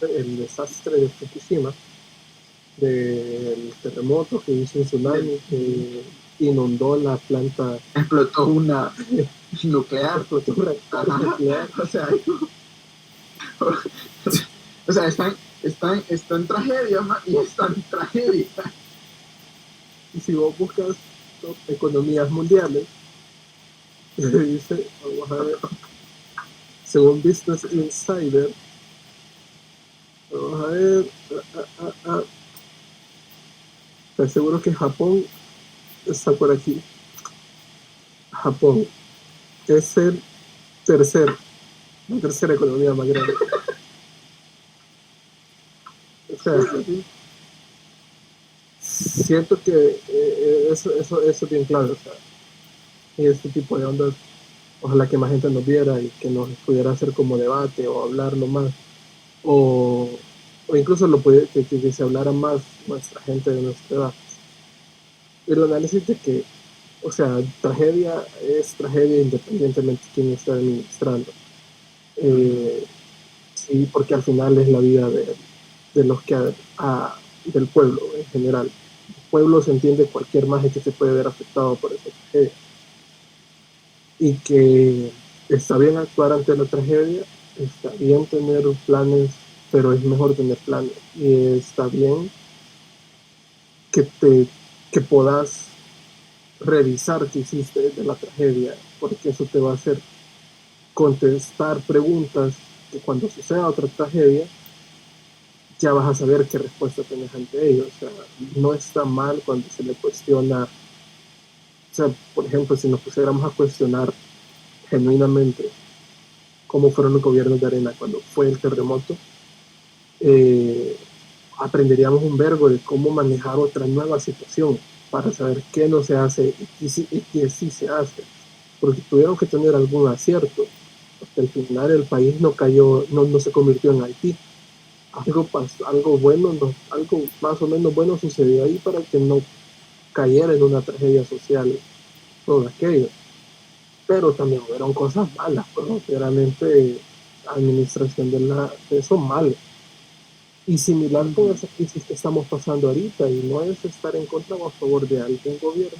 el desastre de Fukushima, del terremoto que hizo un tsunami que inundó la planta, explotó una nuclear. explotó un reactor nuclear. O sea, o sea, están tragedias y están tragedias. Y si vos buscas, ¿no?, economías mundiales, dice, vamos a ver, según Business Insider, vamos a ver, te aseguro que Japón está por aquí. Japón es la tercera economía más grande. O sea, siento que eso es bien claro. O sea, y este tipo de ondas, ojalá que más gente nos viera y que nos pudiera hacer como debate o hablarlo más. O, o incluso que se hablara más nuestra gente de nuestra edad. El análisis de que, o sea, tragedia es tragedia independientemente de quién está administrando. Eh, sí, porque al final es la vida de los que del pueblo en general. El pueblo se entiende cualquier magia que se puede ver afectado por esa tragedia. Y que está bien actuar ante la tragedia, está bien tener planes, pero es mejor tener planes. Y está bien que, que puedas revisar qué hiciste de la tragedia, porque eso te va a hacer contestar preguntas que cuando suceda otra tragedia ya vas a saber qué respuesta tenés ante ello. O sea, no está mal cuando se le cuestiona. O sea, por ejemplo, si nos pusiéramos a cuestionar genuinamente cómo fueron los gobiernos de arena cuando fue el terremoto, eh, aprenderíamos un verbo de cómo manejar otra nueva situación para saber qué no se hace y qué sí se hace. Porque tuvieron que tener algún acierto, porque al final el país no cayó, no se convirtió en Haití. Algo bueno, algo más o menos bueno sucedió ahí para que no cayera en una tragedia social todo aquello. Pero también hubieron cosas malas, pues, realmente administración de eso mal. Y similar con esa crisis que estamos pasando ahorita, y no es estar en contra o a favor de algún gobierno,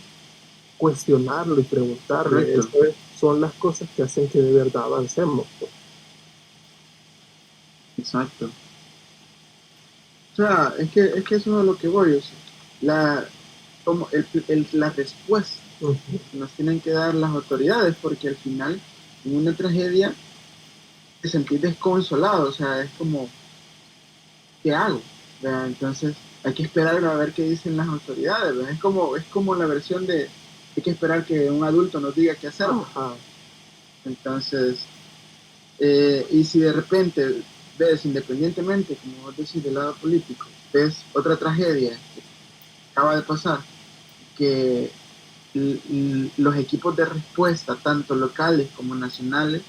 cuestionarlo y preguntarle, Correcto, son las cosas que hacen que de verdad avancemos, pues. exacto. O sea, es que eso es a lo que voy. O sea, la, como la respuesta Uh-huh. nos tienen que dar las autoridades, porque al final, en una tragedia, te sentís desconsolado. O sea, es como, ¿qué hago? ¿Verdad? Entonces, hay que esperar a ver qué dicen las autoridades. ¿Verdad? Es como la versión de hay que esperar que un adulto nos diga qué hacer. Ajá. Entonces, y si de repente ves, independientemente, como vos decís, del lado político, ves otra tragedia que acaba de pasar, que los equipos de respuesta, tanto locales como nacionales,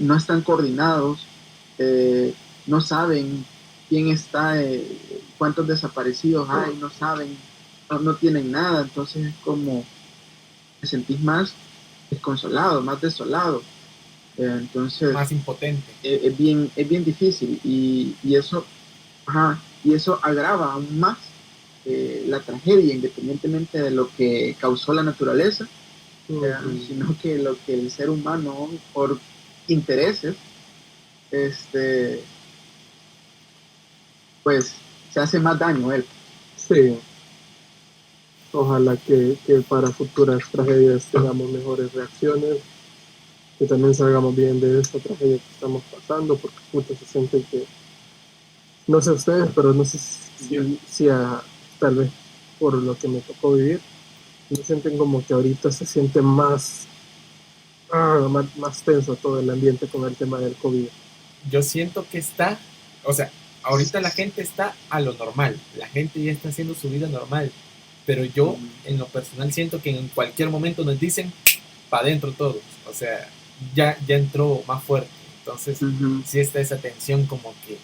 no están coordinados, eh, no saben quién está, cuántos desaparecidos hay, no saben, no tienen nada, entonces es como te sentís más desconsolado, más desolado. Entonces, más impotente. es bien difícil y eso, ajá, y eso agrava aún más la tragedia, independientemente de lo que causó la naturaleza, Uh-huh. sino que lo que el ser humano, por intereses, este, pues se hace más daño él. Sí, ojalá que para futuras tragedias tengamos mejores reacciones, que también salgamos bien de esta tragedia que estamos pasando, porque puta, se siente que, no sé ustedes, pero no sé tal vez por lo que me tocó vivir, me sienten como que ahorita se siente más tenso todo el ambiente con el tema del COVID. Yo siento que está, o sea, ahorita la gente está a lo normal, la gente ya está haciendo su vida normal, pero yo en lo personal siento que en cualquier momento nos dicen para adentro todos, o sea, ya entró más fuerte, entonces sí está esa tensión como que,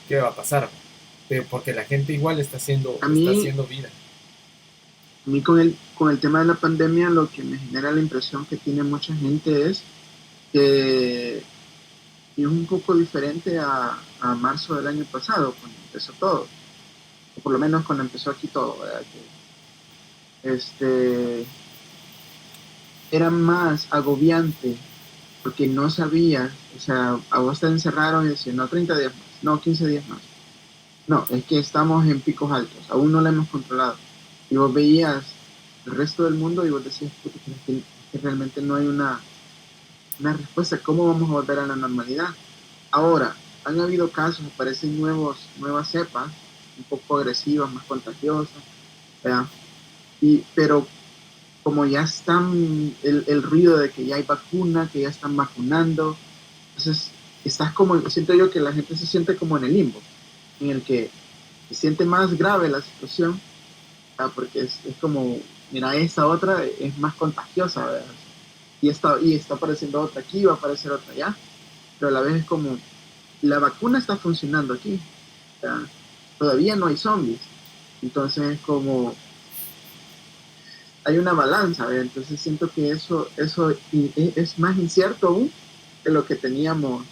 ¿qué va a pasar? Pero porque la gente igual está haciendo vida. A mí con el tema de la pandemia lo que me genera la impresión que tiene mucha gente es que es un poco diferente a marzo del año pasado, cuando empezó todo, o por lo menos cuando empezó aquí todo, ¿verdad? Que, era más agobiante porque no sabías, o sea, a vos te encerraron y decían, no, 30 días más, no, 15 días más. No, es que estamos en picos altos, aún no lo hemos controlado. Y vos veías el resto del mundo y vos decías, puta, que realmente no hay una respuesta, ¿cómo vamos a volver a la normalidad? Ahora, han habido casos, aparecen nuevas cepas, un poco agresivas, más contagiosas, ¿verdad? Pero como ya están el ruido de que ya hay vacuna, que ya están vacunando, entonces estás como, siento yo que la gente se siente como en el limbo, en el que se siente más grave la situación, ¿verdad? Porque es como, mira, esta otra es más contagiosa, ¿verdad? Y está apareciendo otra aquí, va a aparecer otra allá, pero a la vez es como, la vacuna está funcionando aquí, ¿verdad? Todavía no hay zombies, entonces es como, hay una balanza, ¿verdad? Entonces siento que eso es más incierto aún que lo que teníamos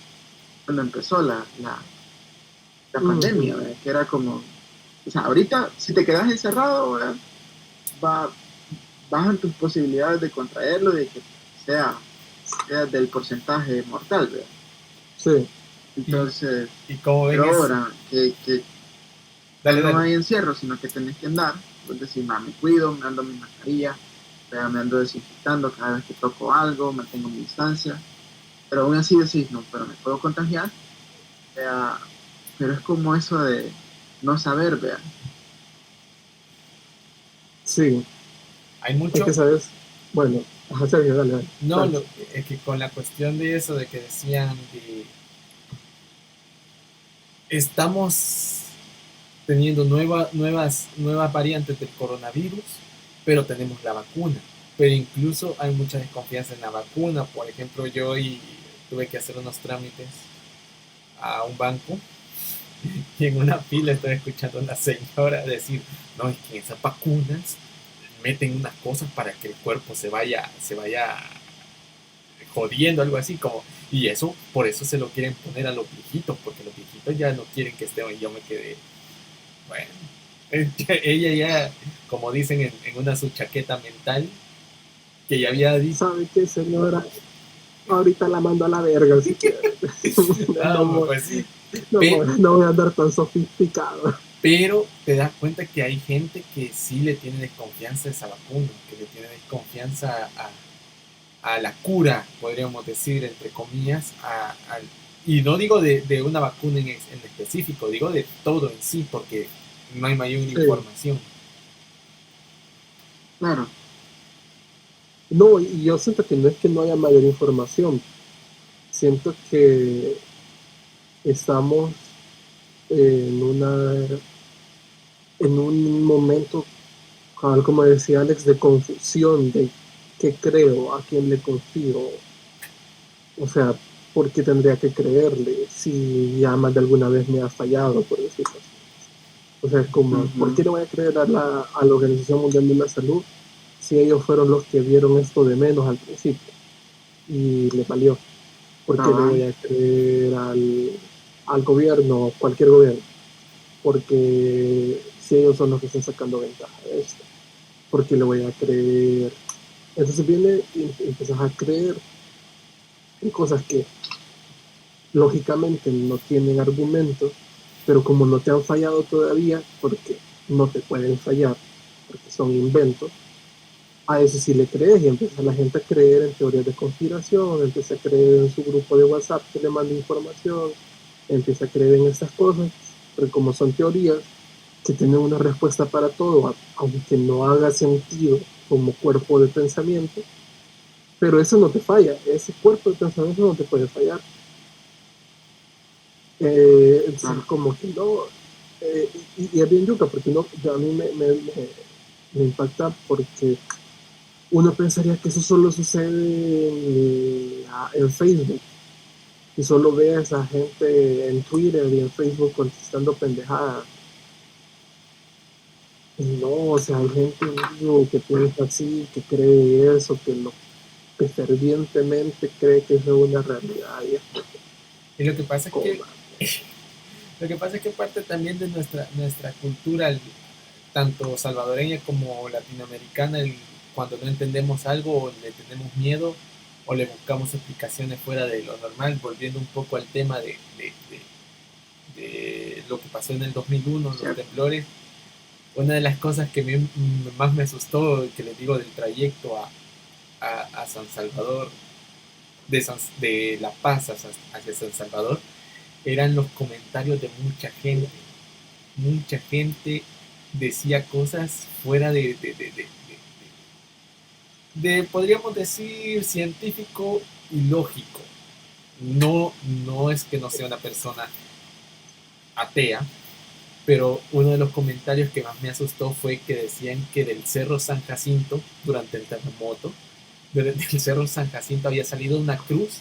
cuando empezó la pandemia, ¿verdad? Que era como, o sea, ahorita si te quedas encerrado, ¿verdad? Va, bajan tus posibilidades de contraerlo, de que sea del porcentaje mortal, ¿verdad? Sí. Entonces, ¿Y cómo ven pero eso? ahora que no hay encierro, sino que tenés que andar, pues decir, me cuido, me ando mi mascarilla, me ando desinfectando cada vez que toco algo, mantengo mi distancia, pero aún así decís, no, pero me puedo contagiar, pero es como eso de no saber, vea. Sí. Hay mucho. Es que sabes, bueno, Sergio, dale. No, es que con la cuestión de eso, de que decían de estamos teniendo nuevas variantes del coronavirus, pero tenemos la vacuna. Pero incluso hay mucha desconfianza en la vacuna. Por ejemplo, yo hoy tuve que hacer unos trámites a un banco y en una fila estoy escuchando a una señora decir, no, es que esas vacunas meten unas cosas para que el cuerpo se vaya jodiendo, algo así como, y eso, por eso se lo quieren poner a los viejitos, porque los viejitos ya no quieren que estén, y yo me quedé, bueno, ella ya, como dicen en una su chaqueta mental, que ya había dicho, ¿sabe qué, señora? Ahorita la mando a la verga, así que pues sí, no voy a andar tan sofisticado. pero te das cuenta que hay gente que sí le tiene desconfianza a esa vacuna, que le tiene desconfianza a la cura, podríamos decir, entre comillas, y no digo de una vacuna en específico, digo de todo en sí, porque no hay mayor información. Claro. No, y yo siento que no es que no haya mayor información, siento que estamos en un momento, como decía Alex, de confusión de qué creo, a quién le confío. O sea, ¿por qué tendría que creerle si ya más de alguna vez me ha fallado, por decirlo así? O sea, como, ¿por qué le voy a creer a la Organización Mundial de la Salud si ellos fueron los que vieron esto de menos al principio y les valió? ¿Por qué le voy a creer al gobierno, cualquier gobierno? Porque si ellos son los que están sacando ventaja de esto, ¿por qué le voy a creer? Entonces viene y empiezas a creer en cosas que lógicamente no tienen argumentos, pero como no te han fallado todavía, porque no te pueden fallar, porque son inventos, a eso sí le crees y empieza la gente a creer en teorías de conspiración, empieza a creer en su grupo de WhatsApp que le manda información, empieza a creer en estas cosas, pero como son teorías que tienen una respuesta para todo, aunque no haga sentido como cuerpo de pensamiento, pero eso no te falla, ese cuerpo de pensamiento no te puede fallar. Entonces, como que no, y es bien yuca, porque no, a mí me impacta porque uno pensaría que eso solo sucede en Facebook y solo ve a esa gente en Twitter y en Facebook contestando pendejadas. Y no, o sea, hay gente vivo que piensa así, que cree eso, que fervientemente cree que eso es una realidad. Y lo que pasa es que lo que pasa es que parte también de nuestra cultura, tanto salvadoreña como latinoamericana, cuando no entendemos algo o le tenemos miedo o le buscamos explicaciones fuera de lo normal, volviendo un poco al tema de lo que pasó en el 2001, los temblores. Una de las cosas que más me asustó, que les digo, del trayecto a San Salvador, de La Paz hacia San Salvador, eran los comentarios de mucha gente. Mucha gente decía cosas fuera podríamos decir, científico y lógico. No, no es que no sea una persona atea, pero uno de los comentarios que más me asustó fue que decían que del Cerro San Jacinto, durante el terremoto, del Cerro San Jacinto había salido una cruz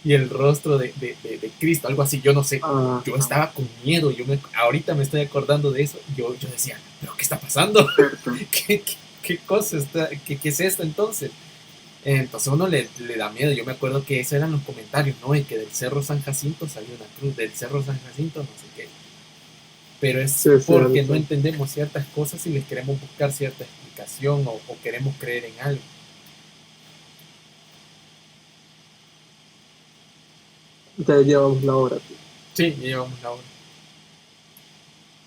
y el rostro de Cristo, algo así, yo no sé. Yo estaba con miedo, ahorita me estoy acordando de eso, yo decía, ¿pero qué está pasando? ¿Qué cosa está? ¿Qué es esto entonces? Entonces uno le da miedo. Yo me acuerdo que esos eran los comentarios, ¿no? Y que del Cerro San Jacinto salió una cruz, del Cerro San Jacinto no sé qué. Pero es porque no entendemos ciertas cosas y les queremos buscar cierta explicación o queremos creer en algo. Ya llevamos la hora, tío. Sí, ya llevamos la hora.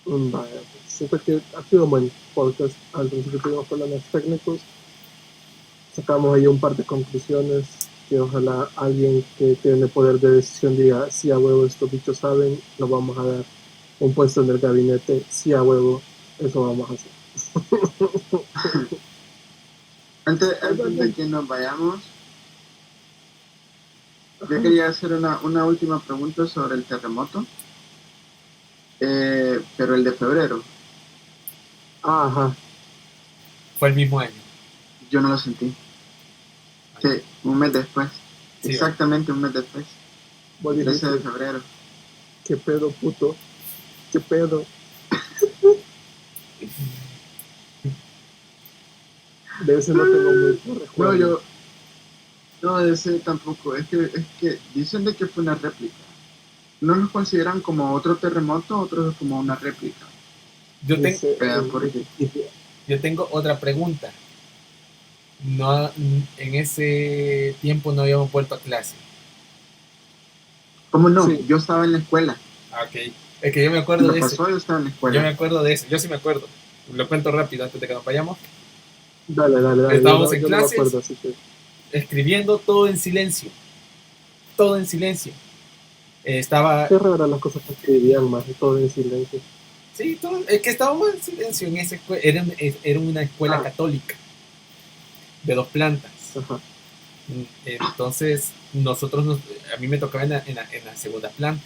Vaya, siento que ha sido un buen podcast. Al principio tuvimos problemas técnicos, sacamos ahí un par de conclusiones que ojalá alguien que tiene poder de decisión diga, sí, a huevo, estos bichos saben, nos vamos a dar un puesto en el gabinete, sí, a huevo, eso vamos a hacer. Antes de que nos vayamos, yo quería hacer una última pregunta sobre el terremoto, pero el de febrero. Ajá. Fue el mismo año. Yo no lo sentí. Sí, un mes después. Sí, exactamente un mes después. 13 de febrero. ¿Qué pedo, puto? ¿Qué pedo? De ese no tengo mucho recuerdo. No, de ese tampoco. Es que dicen de que fue una réplica. ¿No los consideran como otro terremoto, otros como una réplica? Yo tengo otra pregunta. No, en ese tiempo no habíamos vuelto a clase. ¿Cómo no? Sí. Yo estaba en la escuela. Ok. Es que yo me acuerdo de eso. Yo estaba en la escuela. Yo me acuerdo de eso. Yo sí me acuerdo. Lo cuento rápido antes de que nos vayamos. Dale. Estábamos en clases, no acuerdo, así que... escribiendo todo en silencio. Todo en silencio. Estaba... Qué raro las cosas que escribían más, todo en silencio. Sí, es que estábamos en silencio en esa escuela. Era una escuela católica de 2 plantas. Ajá. Entonces, a mí me tocaba en la segunda planta.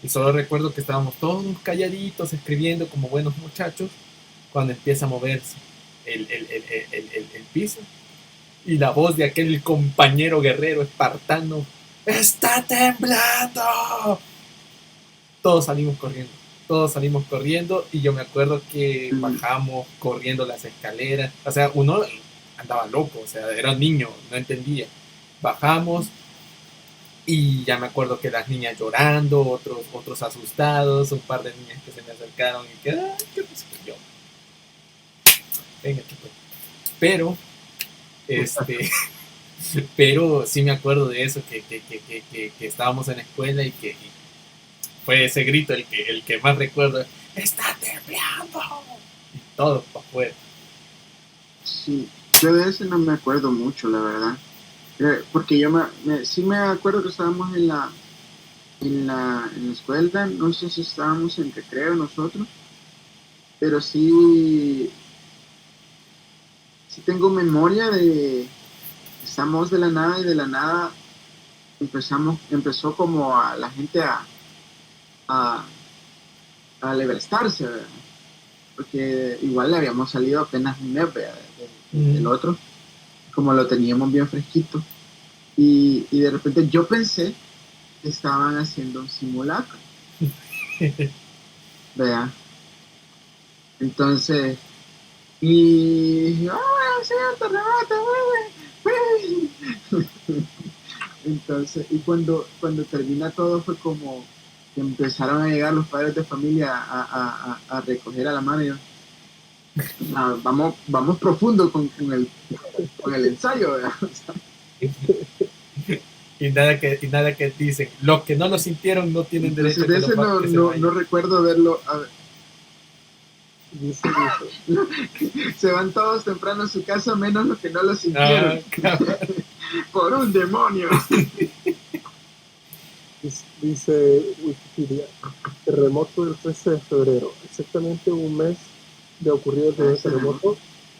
Y solo recuerdo que estábamos todos calladitos, escribiendo como buenos muchachos, cuando empieza a moverse el piso. Y la voz de aquel compañero guerrero espartano: ¡está temblando! Todos salimos corriendo y yo me acuerdo que bajamos corriendo las escaleras. O sea, uno andaba loco, o sea, era un niño, no entendía. Bajamos y ya me acuerdo que las niñas llorando, otros asustados, un par de niñas que se me acercaron y que, ¿qué pasa con yo? Venga, chico. Pero, pero sí me acuerdo de eso, que estábamos en la escuela y que fue ese grito el que más recuerdo. ¡Está temblando! Y todo para afuera. Sí, yo de ese no me acuerdo mucho, la verdad. Porque yo sí me acuerdo que estábamos en la escuela, no sé si estábamos en recreo nosotros, pero sí tengo memoria de estamos de la nada y de la nada empezó como a la gente a, a alebrastarse, ¿verdad? Porque igual le habíamos salido apenas un mes, ¿verdad? Del otro, como lo teníamos bien fresquito. Y de repente yo pensé que estaban haciendo un simulacro, ¿verdad? Entonces, y dije, ¡oh, sí, un terremoto! Entonces, y cuando termina todo fue como que empezaron a llegar los padres de familia a recoger a la mano y yo, vamos profundo con el ensayo, ¿verdad? O sea, Y nada que dicen, los que no lo sintieron no tienen derecho entonces de ese que se vayan. no recuerdo verlo. Dice, Se van todos temprano a su casa menos los que no lo sintieron. Por un demonio. dice Wikipedia, terremoto del 13 de febrero, exactamente un mes de ocurrido el primer terremoto,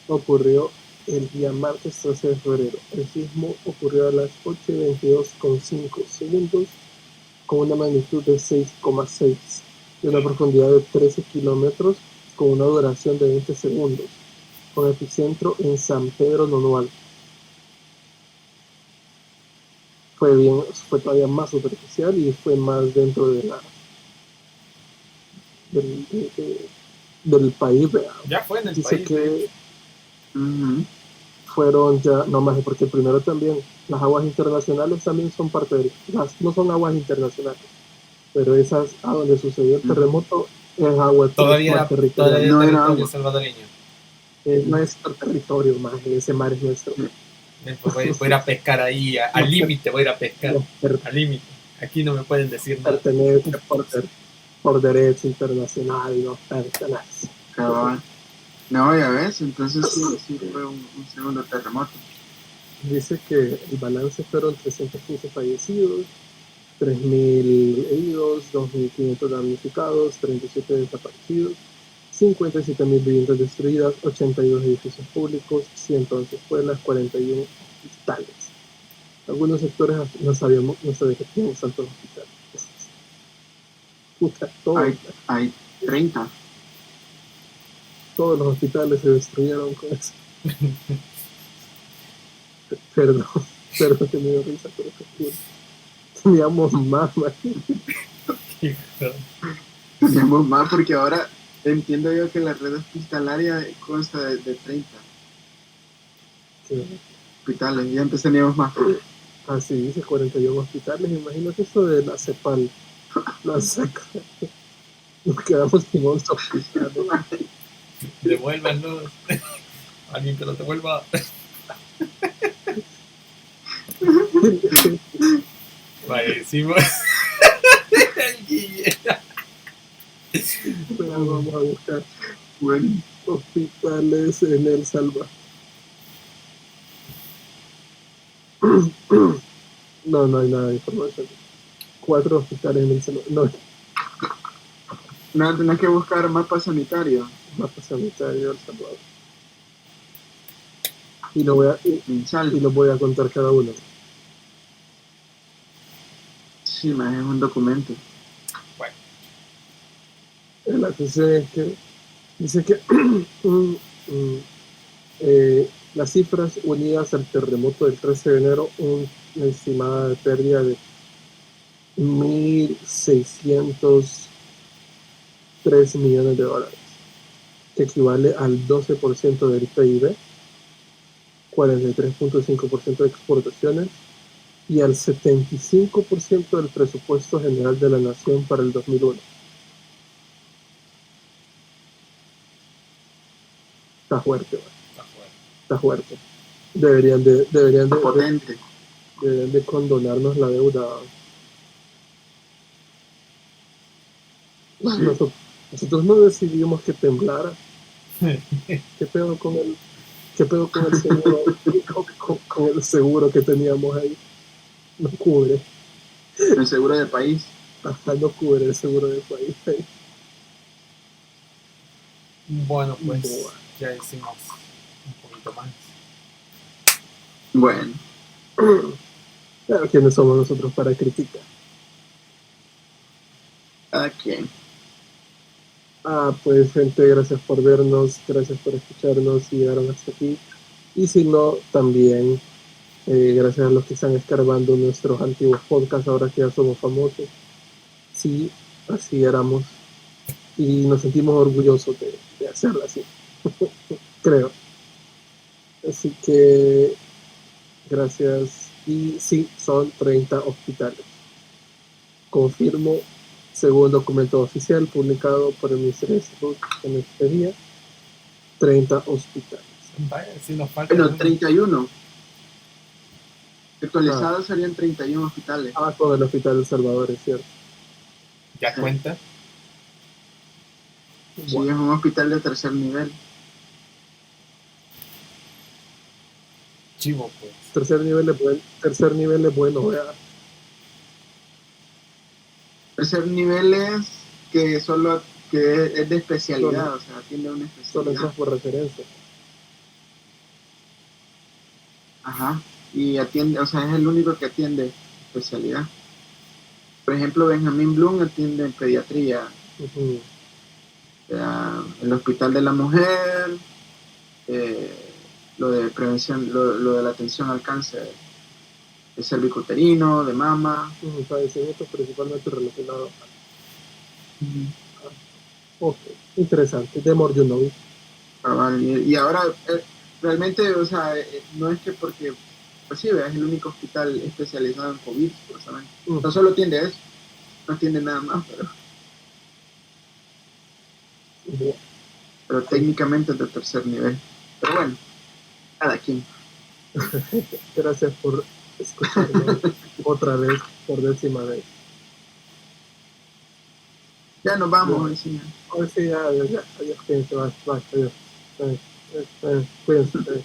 ocurrió el día martes 13 de febrero. El sismo ocurrió a las 8:22:5 segundos con una magnitud de 6,6 y una profundidad de 13 kilómetros con una duración de 20 segundos, con epicentro en San Pedro Nonual. Fue todavía más superficial y fue más dentro de del país. Ya fue en el Dice país. que fueron ya, no más, porque primero también las aguas internacionales también son parte de no son aguas internacionales, pero esas a donde sucedió el terremoto es agua todavía territorial. No era territorio agua. salvadoreño. Es nuestro territorio, más ese mar es nuestro. Voy a ir a pescar ahí, al límite voy a ir a pescar, al límite. Aquí no me pueden decir nada. Pertenece por derecho internacional, no pertenece. No, ya ves, entonces sí fue un segundo terremoto. Dice que el balance fueron 315 fallecidos, 3.000 heridos, 2.500 damnificados, 37 desaparecidos, 57.000 viviendas destruidas, 82 edificios públicos, 111 escuelas, 41 hospitales. Algunos sectores no sabían que tenían tantos hospitales. Puta, hay 30. Todos los hospitales se destruyeron con eso. Perdón que me dio risa, pero que teníamos más. Teníamos más porque ahora entiendo yo que la red hospitalaria consta de 30 hospitales y antes teníamos más. Así dice, 41 hospitales. Imagínate eso de la CEPAL. La saca. Nos quedamos sin 11 hospitales. Devuélvanos. Alguien que los devuelva. Buenísimo. Vamos a buscar hospitales en El Salvador. No hay nada de información. 4 hospitales en El Salvador. No, tenés que buscar mapa sanitario. Mapa sanitario de El Salvador. Y lo voy a contar cada uno. Sí, es un documento. Bueno. La cuestión es que dice que las cifras unidas al terremoto del 13 de enero, una estimada de pérdida de $1.603 millones, que equivale al 12% del PIB, 43.5% de exportaciones y al 75% del presupuesto general de la nación para el 2001. Está fuerte, ¿verdad? Está fuerte. Deberían de condonarnos la deuda. Nosotros no decidimos que temblara. ¿Qué pedo con el seguro? Con el seguro que teníamos ahí. No cubre. El seguro de país. Hasta no cubre el seguro de país. Bueno, pues Bueno. ya hicimos un poquito más. Bueno, Pero ¿quiénes somos nosotros para criticar? cada quien. Pues gente, gracias por vernos, gracias por escucharnos y llegaron hasta aquí. Y si no, también gracias a los que están escarbando nuestros antiguos podcasts ahora que ya somos famosos. Sí, así éramos. Y nos sentimos orgullosos de hacerlo así, creo. Así que gracias. Y sí, son 30 hospitales. Confirmo, según documento oficial publicado por el Ministerio de Salud en este día, 30 hospitales. Vaya, si nos falta Bueno, uno. 31. Actualizados serían 31 hospitales. Con el Hospital El Salvador, es cierto. ¿Ya Sí. cuenta? Sí, Bueno, es un hospital de tercer nivel. Chivo, pues. tercer nivel es bueno, vea. Tercer nivel es que solo que es de especialidad, o sea, tiene una Solo especialidad. entras por referencia. Ajá. Y atiende, o sea, es el único que atiende especialidad. Por ejemplo, Benjamín Bloom atiende en pediatría, Ujú. el Hospital de la Mujer, lo de prevención, lo de la atención al cáncer de cervicuterino, de mama. Padecimientos principalmente relacionados Ok, interesante. The more you know. Cabal, y ahora realmente, o sea, no es que porque, pues sí, es el único hospital especializado en COVID, supuestamente. No solo atiende eso, no atiende nada más, Bueno, pero técnicamente es de tercer nivel. Pero bueno, cada quien. gracias por escucharnos otra vez, por 10ª vez. Ya nos vamos, Bueno, sí. ahora sí, ya, adiós, cuídense, bye, adiós. Cuídense.